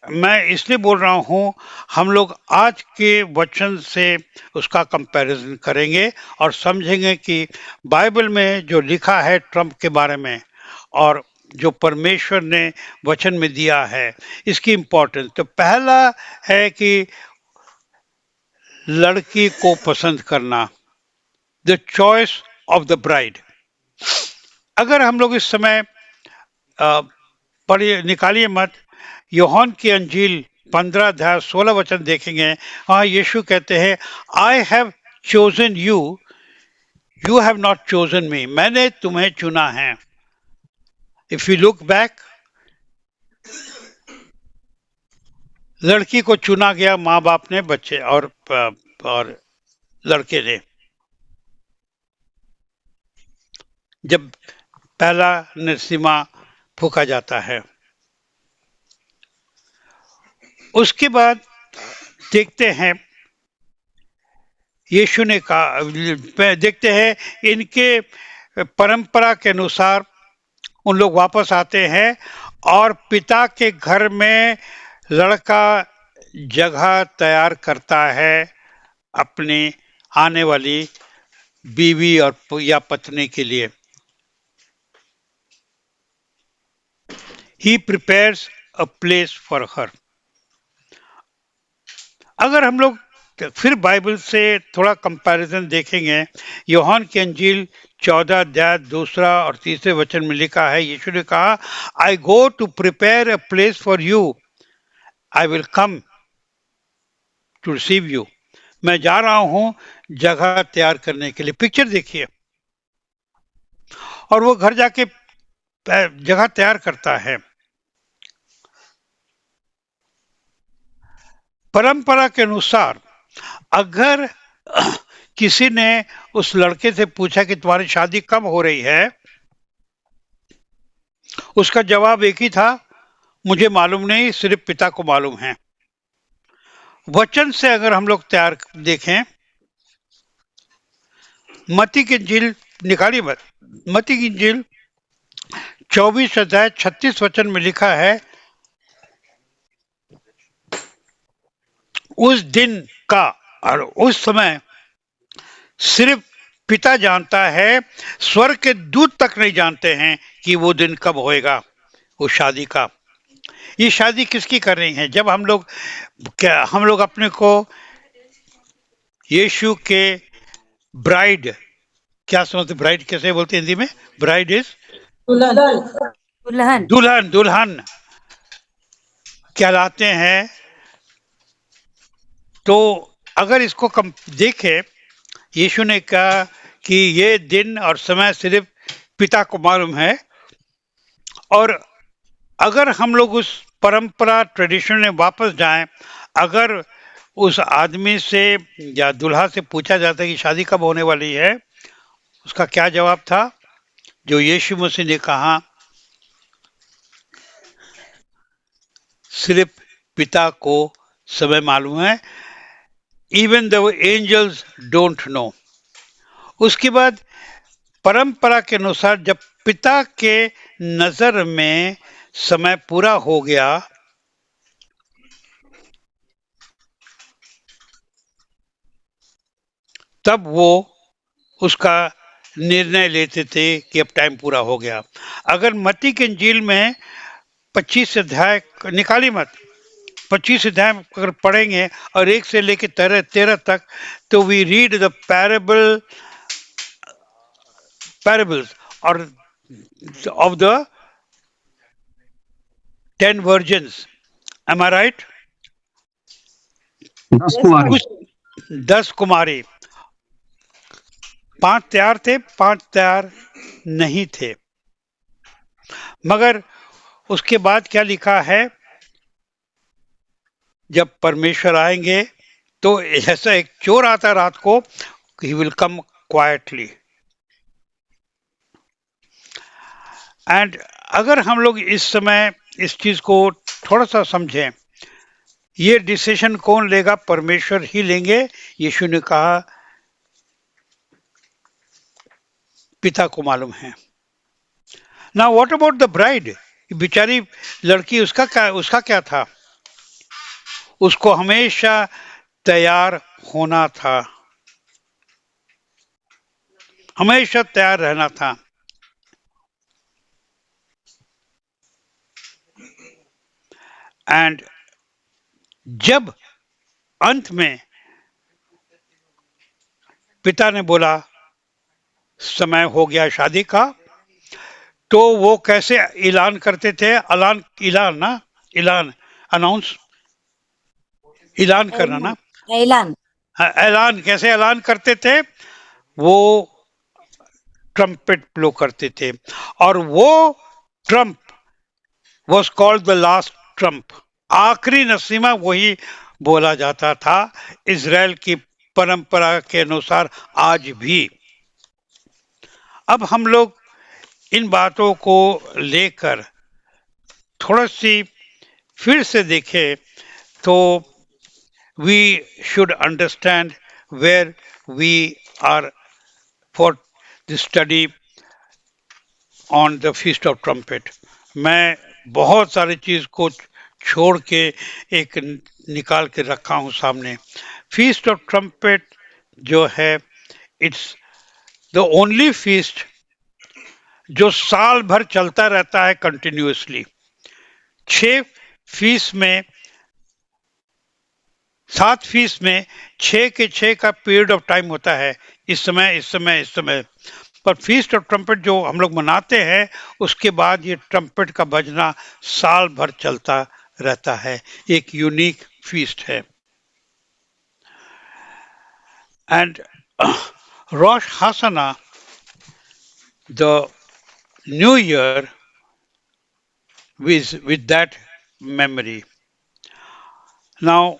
मैं इसलिए बोल रहा हूं, हम लोग आज के वचन से उसका कंपैरिजन करेंगे और समझेंगे कि बाइबल में जो लिखा है ट्रम्प के बारे में, और जो परमेश्वर ने वचन में दिया है, इसकी इंपॉर्टेंस। तो पहला है कि लड़की को पसंद करना, the choice of the bride. अगर हम लोग इस समय पढ़िए, निकालिए मत, यूहन्ना की अंजील 15 अध्याय 16 वचन देखेंगे। हाँ, यीशु कहते हैं, I have chosen you, you have not chosen me, मैंने तुम्हें चुना है। इफ यू लुक बैक, लड़की को चुना गया माँ बाप ने, बच्चे और लड़के ने, जब पहला नरसिम्हा फूका जाता है। उसके बाद देखते हैं, यीशु ने कहा, देखते हैं इनके परंपरा के अनुसार उन लोग वापस आते हैं, और पिता के घर में लड़का जगह तैयार करता है अपनी आने वाली बीवी और या पत्नी के लिए। He prepares a place for her. अगर हम लोग फिर बाइबल से थोड़ा कंपैरिजन देखेंगे, यूहन्ना की अंजील 14 अध्याय 2 और 3 वचन में लिखा है, यीशु ने कहा, I go to prepare a place for you, I will come to receive you. मैं जा रहा हूं जगह तैयार करने के लिए। पिक्चर देखिए, और वो घर जाके जगह तैयार करता है। परंपरा के अनुसार अगर किसी ने उस लड़के से पूछा कि तुम्हारी शादी कब हो रही है, उसका जवाब एक ही था, मुझे मालूम नहीं, सिर्फ पिता को मालूम है। वचन से अगर हम लोग तैयार देखें, मत्ती की इंजील निकालिए, मत्ती की इंजील 24 अध्याय 36 वचन में लिखा है, उस दिन का और उस समय सिर्फ पिता जानता है, स्वर्ग के दूत तक नहीं जानते हैं कि वो दिन कब होएगा, वो शादी का। ये शादी किसकी कर रही है? जब हम लोग अपने को यीशु के ब्राइड, क्या समझते, ब्राइड कैसे बोलते हिंदी में? ब्राइड इज दुल्हन। दुल्हन कहलाते हैं। तो अगर इसको देखें, यीशु ने कहा कि ये दिन और समय सिर्फ पिता को मालूम है, और अगर हम लोग उस परंपरा ट्रेडिशन में वापस जाएं, अगर उस आदमी से या दूल्हा से पूछा जाता है कि शादी कब होने वाली है, उसका क्या जवाब था? जो यीशु मसीह ने कहा, सिर्फ पिता को समय मालूम है, even the angels don't know. उसके बाद परंपरा के अनुसार जब पिता के नजर में समय पूरा हो गया, तब वो उसका निर्णय लेते थे कि अब टाइम पूरा हो गया। अगर मत्ती के इंजील में 25 अध्याय निकाली मत, 25 अध्याय अगर पढ़ेंगे और 1 से लेकर 13 तक, तो वी रीड द पैराबल्स और of the 10 virgins. Am I right? 10 कुमारी, 5 तैयार थे, 5 तैयार नहीं थे। मगर उसके बाद क्या लिखा है? जब परमेश्वर आएंगे तो ऐसा एक चोर आता रात को, he will come quietly. And अगर हम लोग इस समय इस चीज को थोड़ा सा समझें, ये डिसीजन कौन लेगा? परमेश्वर ही लेंगे। यीशु ने कहा पिता को मालूम है। Now what about the bride? बेचारी लड़की, उसका क्या था? उसको हमेशा तैयार होना था, हमेशा तैयार रहना था। एंड जब अंत में पिता ने बोला समय हो गया शादी का, तो वो कैसे ऐलान करते थे? अनाउंस, ऐलान करना ना, ऐलान। ऐलान कैसे ऐलान करते थे? वो ट्रम्पेट ब्लो करते थे, और वो Trump was called the last trump। आखिरी नसीमा वही बोला जाता था इजराइल की परंपरा के अनुसार आज भी। अब हम लोग इन बातों को लेकर थोड़ा सी फिर से देखें, तो we should understand where we are for the study on the Feast of Trumpet। मैं बहुत सारी चीज को छोड़ के एक निकाल के रखा हूं सामने। फीस्ट ऑफ ट्रम्पेट जो है, इट्स द ओनली फीस्ट जो साल भर चलता रहता है कंटिन्यूअसली। 6 फीस्ट में, 7 फीस्ट में 6 के 6 का पीरियड ऑफ टाइम होता है, इस समय। पर फीस्ट ऑफ ट्रम्पेट जो हम लोग मनाते हैं, उसके बाद ये ट्रम्पेट का बजना साल भर चलता रहता है। एक यूनिक फीस्ट है। And Rosh Hashanah, the new year with that memory। Now,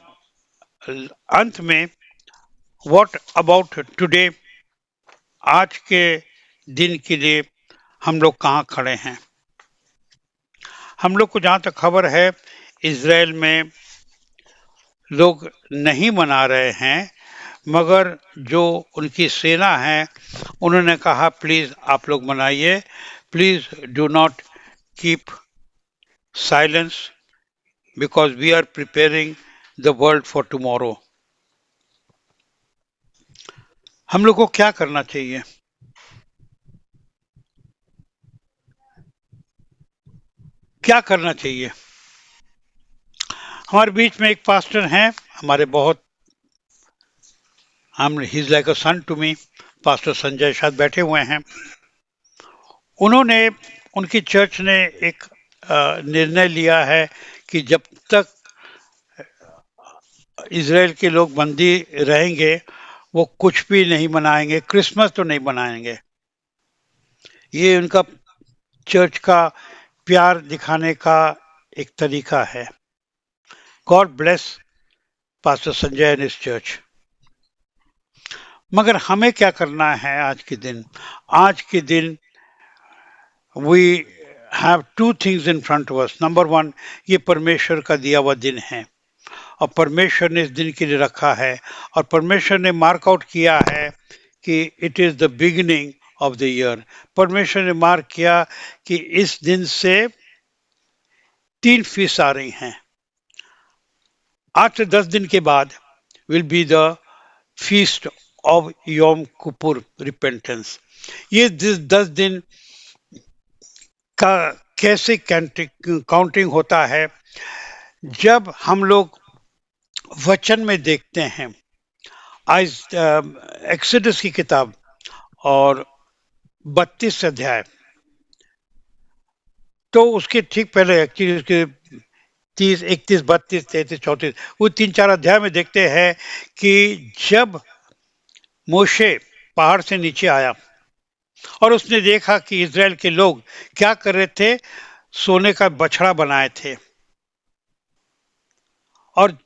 अंत में what about today? आज के दिन के लिए हम लोग कहाँ खड़े हैं? हम लोग को जहाँ तक खबर है, इजराइल में लोग नहीं मना रहे हैं, मगर जो उनकी सेना है उन्होंने कहा प्लीज आप लोग मनाइए, please do not keep silence, because we are preparing the world for tomorrow. हम लोग को क्या करना चाहिए? क्या करना चाहिए? हमारे बीच में एक पास्टर हैं, हमारे बहुत, ही is like a son to me, pastor Sanjay शायद बैठे हुए हैं। उन्होंने, उनकी चर्च ने एक निर्णय लिया है कि जब तक इजराइल के लोग बंदी रहेंगे, वो कुछ भी नहीं मनाएंगे, क्रिसमस तो नहीं मनाएंगे। ये उनका चर्च का प्यार दिखाने का एक तरीका है। God bless pastor Sanjay and his church. मगर हमें क्या करना है आज के दिन? आज के दिन we have two things in front of us. Number one, ये परमेश्वर का दिया हुआ दिन है और परमेश्वर ने इस दिन के लिए रखा है और परमेश्वर ने मार्क आउट किया है कि it is the beginning of the year. परमेश्वर ने मार्क किया कि इस दिन से 3 फीस आ रही हैं। आज से 10 दिन के बाद will be the feast of योम किपुर रिपेंटेंस। ये 10 दिन का कैसे काउंटिंग होता है? जब हम लोग वचन में देखते हैं, आज एक्सोडस की किताब और 32 अध्याय, तो उसके ठीक पहले एक्चुअली उसके 30, 31, 32, 33, 34 वो 3-4 अध्याय में देखते हैं कि जब मोशे पहाड़ से नीचे आया और उसने देखा कि इजराइल के लोग क्या कर रहे थे, सोने का बछड़ा बनाए थे और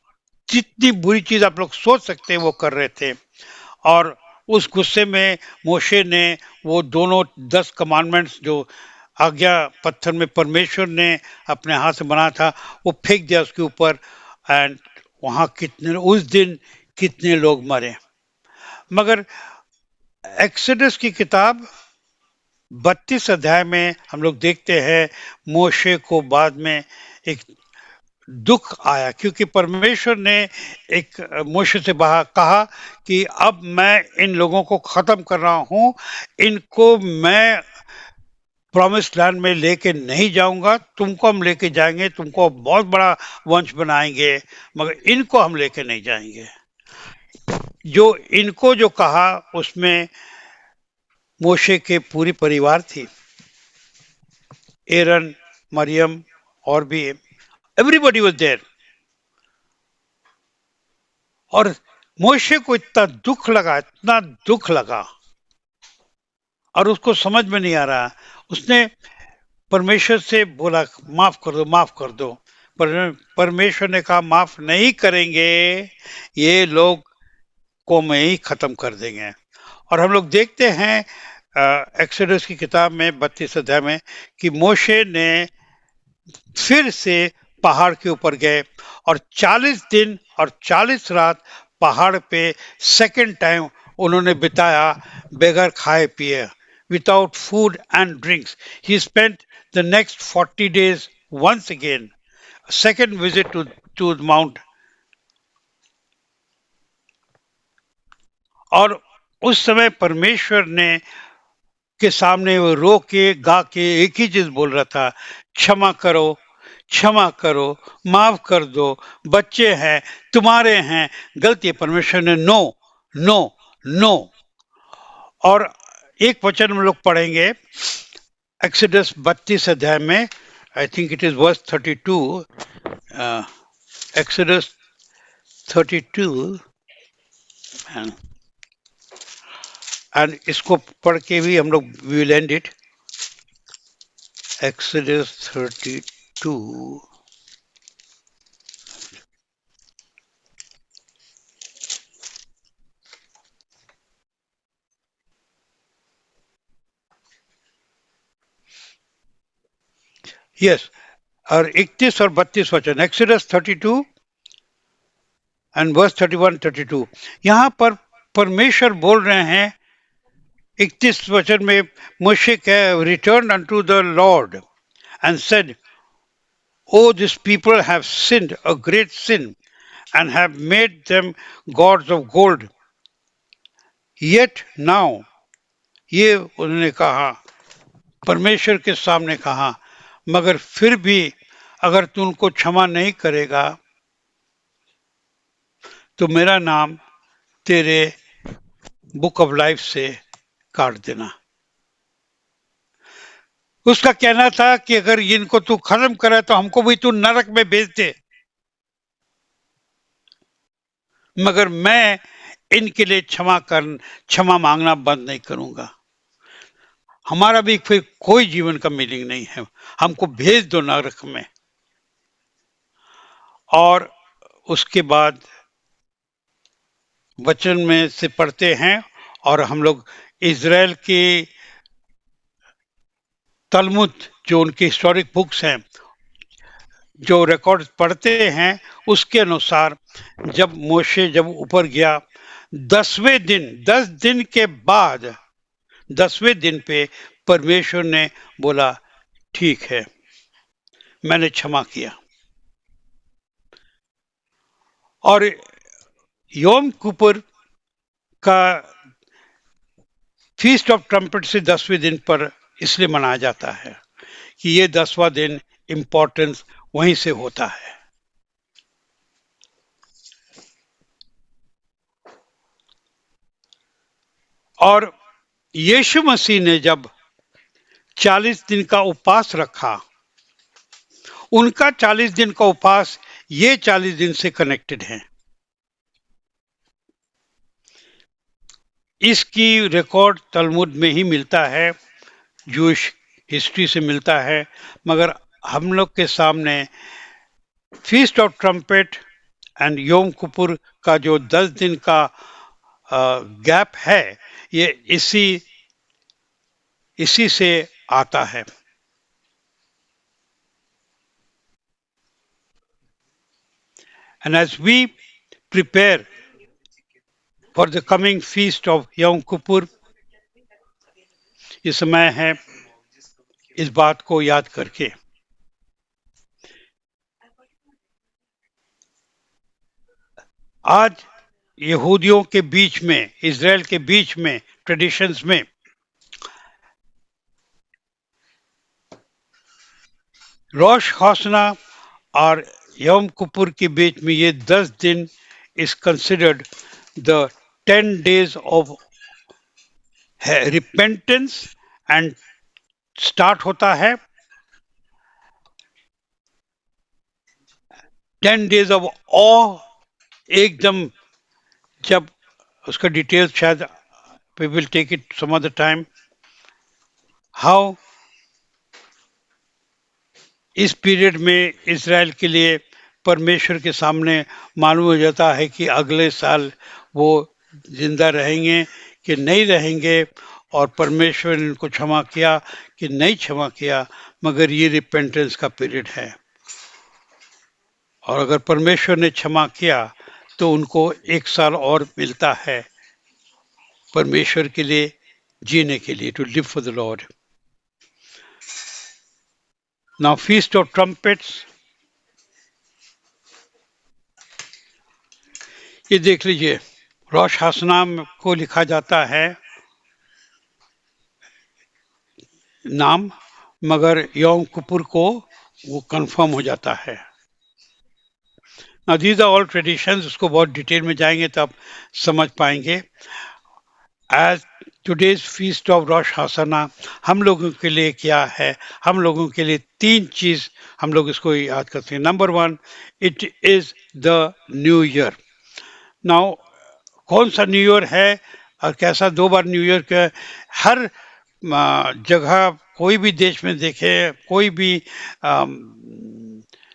जितनी बुरी चीज आप लोग सोच सकते हैं वो कर रहे थे। और उस गुस्से में मोशे ने वो दोनों 10 कमांडमेंट्स जो आज्ञा पत्थर में परमेश्वर ने अपने हाथ से बनाया था वो फेंक दिया उसके ऊपर। एंड वहां उस दिन कितने लोग मरे। मगर एक्सोडस की किताब 32 अध्याय में हम लोग देखते हैं मोशे को बाद में एक दुख आया, क्योंकि परमेश्वर ने एक मोशे से कहा कि अब मैं इन लोगों को खत्म कर रहा हूं, इनको मैं प्रॉमिस लैंड में लेके नहीं जाऊंगा, तुमको हम लेके जाएंगे, तुमको बहुत बड़ा वंश बनाएंगे, मगर इनको हम लेके नहीं जाएंगे। जो इनको जो कहा उसमें मोशे के पूरी परिवार थी, एरन, मरियम और भी, एवरीबॉडी वाज देयर। और मोशे को इतना दुख लगा और उसको समझ में नहीं आ रहा। उसने परमेश्वर से बोला माफ कर दो। परमेश्वर ने कहा माफ नहीं करेंगे, ये लोग को मैं ही खत्म कर देंगे। और हम लोग देखते हैं एक्सोडस की किताब में 32 अध्याय में कि मोशे ने फिर से पहाड़ के ऊपर गए और 40 दिन और 40 रात पहाड़ पे सेकंड टाइम उन्होंने बिताया बगैर खाए पिए, without food and drinks. He spent the next 40 days once again, second visit to mount. और उस समय परमेश्वर ने के सामने वो रो के गा के एक ही चीज बोल रहा था, क्षमा करो, माफ कर दो, बच्चे हैं, तुम्हारे हैं, गलती है। परमेश्वर ने नो नो नो। और एक वचन हम लोग पढ़ेंगे एक्सोडस 32 अध्याय में, I think it is verse 32, Exodus 32 and इसको पढ़ के भी हम लोग will end it. Exodus 32 yes, और 31 और 32 वचन, एक्सोडस 32 एंड वर्स 31-32। यहाँ पर परमेश्वर बोल रहे हैं 31 वचन में, मोशे returned unto the Lord and said, Oh, this people have sinned a great sin and have made them gods of gold. Yet now, ये उन्होंने कहा, परमेश्वर के सामने कहा, मगर फिर भी अगर तू उनको क्षमा नहीं करेगा तो मेरा नाम तेरे बुक ऑफ लाइफ से काट देना। उसका कहना था कि अगर इनको तू खत्म करे तो हमको भी तू नरक में भेज दे, मगर मैं इनके लिए क्षमा मांगना बंद नहीं करूंगा। हमारा भी फिर कोई जीवन का मीनिंग नहीं है। हमको भेज दो नरक में। और उसके बाद वचन में से पढ़ते हैं और हम लोग इज़राइल के तलमुद, जो उनके हिस्टोरिक बुक्स हैं, जो रिकॉर्ड पढ़ते हैं, उसके अनुसार जब मोशे ऊपर गया 10 दिन के बाद 10वें दिन पे परमेश्वर ने बोला ठीक है, मैंने क्षमा किया। और योम किपुर का फीस्ट ऑफ ट्रम्पेट से 10वें दिन पर इसलिए मनाया जाता है कि ये 10वां दिन इंपॉर्टेंस वहीं से होता है। और यीशु मसीह ने जब 40 दिन का उपवास रखा, उनका 40 दिन का उपवास ये 40 दिन से कनेक्टेड है। इसकी रिकॉर्ड तलमुद में ही मिलता है, जूश हिस्ट्री से मिलता है, मगर हम लोग के सामने फीस्ट ऑफ ट्रम्पेट एंड योम किपुर का जो 10 दिन का गैप है, ये इसी से आता है। And as we prepare for the coming feast of Yom Kippur, ये समय है इस बात को याद करके आज यहूदियों के बीच में, इज़राइल के बीच में, ट्रेडिशंस में रोश हौसना और यम किपुर के बीच में ये 10 दिन is considered the 10 days of repentance and start होता है 10 days of ऑ, एकदम, जब उसका डिटेल्स शायद we will take it some other time, how इस पीरियड में इज़राइल के लिए परमेश्वर के सामने मालूम हो जाता है कि अगले साल वो जिंदा रहेंगे कि नहीं रहेंगे, और परमेश्वर ने उनको क्षमा किया कि नहीं क्षमा किया, मगर ये रिपेंटेंस का पीरियड है। और अगर परमेश्वर ने क्षमा किया तो उनको 1 साल और मिलता है परमेश्वर के लिए जीने के लिए, to live for the Lord. Now feast of trumpets, ये देख लीजिए, रोश हसनाम को लिखा जाता है नाम, मगर यौम किपुर को वो कंफर्म हो जाता है। Now these are all traditions, उसको बहुत डिटेल में जाएंगे तो आप समझ पाएंगे। As today's feast of रोश हसना हम लोगों के लिए क्या है, हम लोगों के लिए 3 चीज हम लोग इसको याद करते हैं। Number 1, it is the new year. Now कौन सा न्यू ईयर है और कैसा? 2 बार न्यू ईयर का हर जगह, कोई भी देश में देखे, कोई भी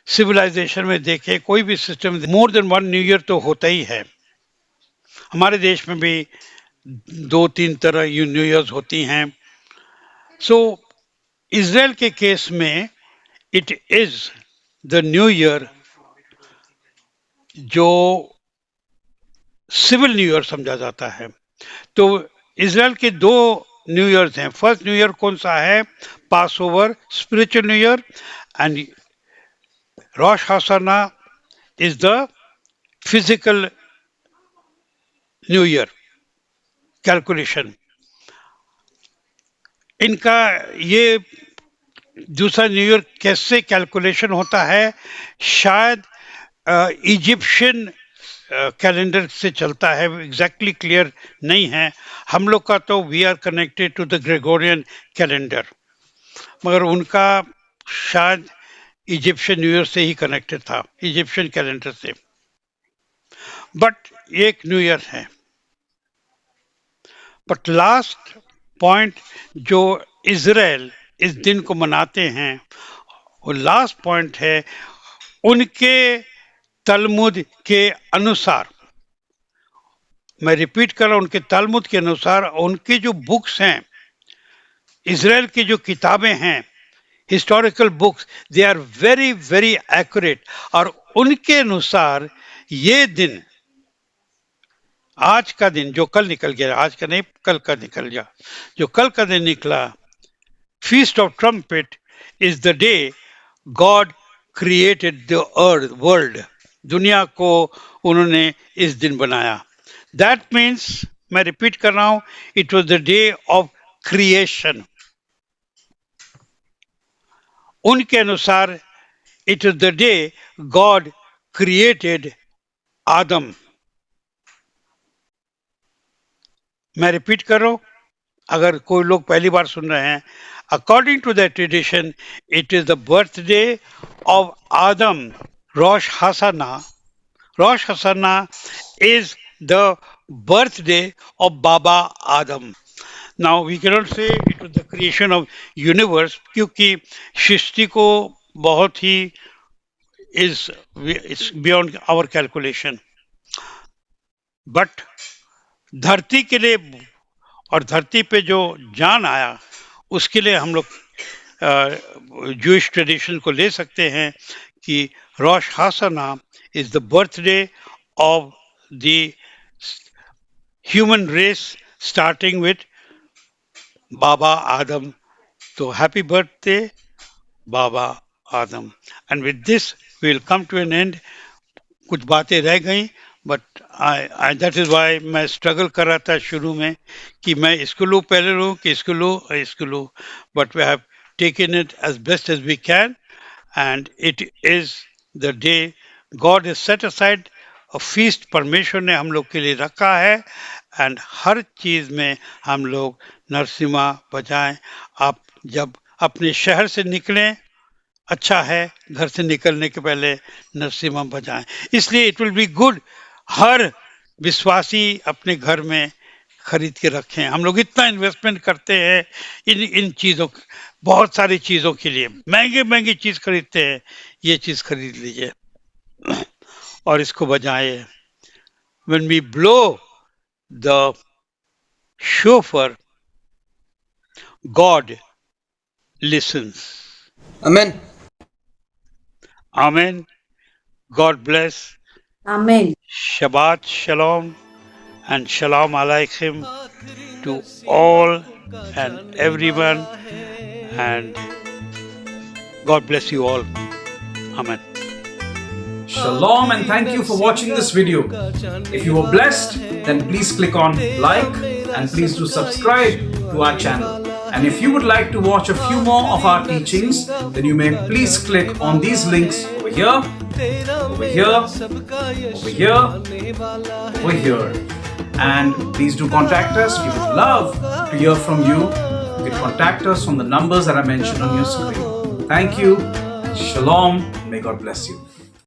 सिविलाइजेशन में देखे, कोई भी system, more than 1 new year तो होता ही है। हमारे देश में भी 2-3 तरह न्यू ईयर्स होती हैं। सो इज़राइल के केस में it is the new year, जो सिविल न्यू ईयर समझा जाता है। तो इज़राइल के 2 न्यू ईयर्स हैं। फर्स्ट न्यू ईयर कौन सा है? Passover, spiritual new year, and Rosh Hashanah is the physical new year calculation. इनका ये दूसरा न्यू ईयर कैसे कैलकुलेशन होता है? शायद इजिप्शियन कैलेंडर से चलता है, एग्जैक्टली क्लियर नहीं है। हम लोग का तो we are connected to the Gregorian calendar, मगर उनका शायद इजिप्शियन न्यू ईयर से ही कनेक्टेड था, इजिप्शियन कैलेंडर से। बट एक न्यू ईयर है बट लास्ट पॉइंट जो इजराइल इस दिन को मनाते हैं, वो लास्ट पॉइंट है उनके तलमुद के अनुसार। मैं रिपीट कर रहा हूं, उनके तलमुद के अनुसार उनकी जो बुक्स हैं, इजराइल की जो किताबें हैं, historical books, they are very very accurate. और उनके अनुसार ये दिन, आज का दिन जो कल निकल गया, आज का नहीं कल का निकल गया, जो कल का दिन निकला, feast of trumpet is the day God created the earth world. दुनिया को उन्होंने इस दिन बनाया। दैट मीन्स, मैं रिपीट कर रहा हूं, it was the day of creation. उनके अनुसार it is the day God created Adam. मैं रिपीट कर रहा हूं, अगर कोई लोग पहली बार सुन रहे हैं, according to the tradition it is the birthday of Adam, Rosh Hashanah. Rosh Hashanah is the birthday of Baba Adam. Now we cannot say it was the creation of universe, क्योंकि सृष्टि को बहुत ही it's beyond our calculation. But धरती के लिए और धरती पे जो जान आया, उसके लिए हम लोग जूइश ट्रेडिशन को ले सकते हैं कि Rosh Hashanah is the birthday of the human race starting with Baba Adam. तो happy birthday Baba Adam. And with this we will come to an end. कुछ बातें रह गई, बट दैट इज वाई मैं स्ट्रगल कर रहा था शुरू में कि मैं इसको लूँ पहले लूँ कि इसको लूँ, but we have taken it as best as we can. And it is the day God is set aside, a feast परमेश्वर ने हम लोग के लिए रखा है। एंड हर चीज़ में हम लोग नरसिम्हा बजाएं। आप जब अपने शहर से निकलें, अच्छा है घर से निकलने के पहले नरसिम्हा बजाएं। इसलिए इट विल बी गुड, हर विश्वासी अपने घर में खरीद के रखें। हम लोग इतना इन्वेस्टमेंट करते हैं इन चीज़ों, बहुत सारी चीज़ों के लिए महंगी चीज़ खरीदते हैं। ये चीज़ खरीद लीजिए और इसको बजाएं। When we blow the shofar, God listens. Amen. Amen. God bless. Amen. Shabbat Shalom and Shalom Aleichem to all and everyone, and God bless you all. Amen. Shalom and thank you for watching this video. If you were blessed, then please click on like and please do subscribe to our channel. And if you would like to watch a few more of our teachings, then you may please click on these links over here, over here, over here, over here. And please do contact us. We would love to hear from you. You can contact us on the numbers that are mentioned on your screen. Thank you. Shalom. May God bless you.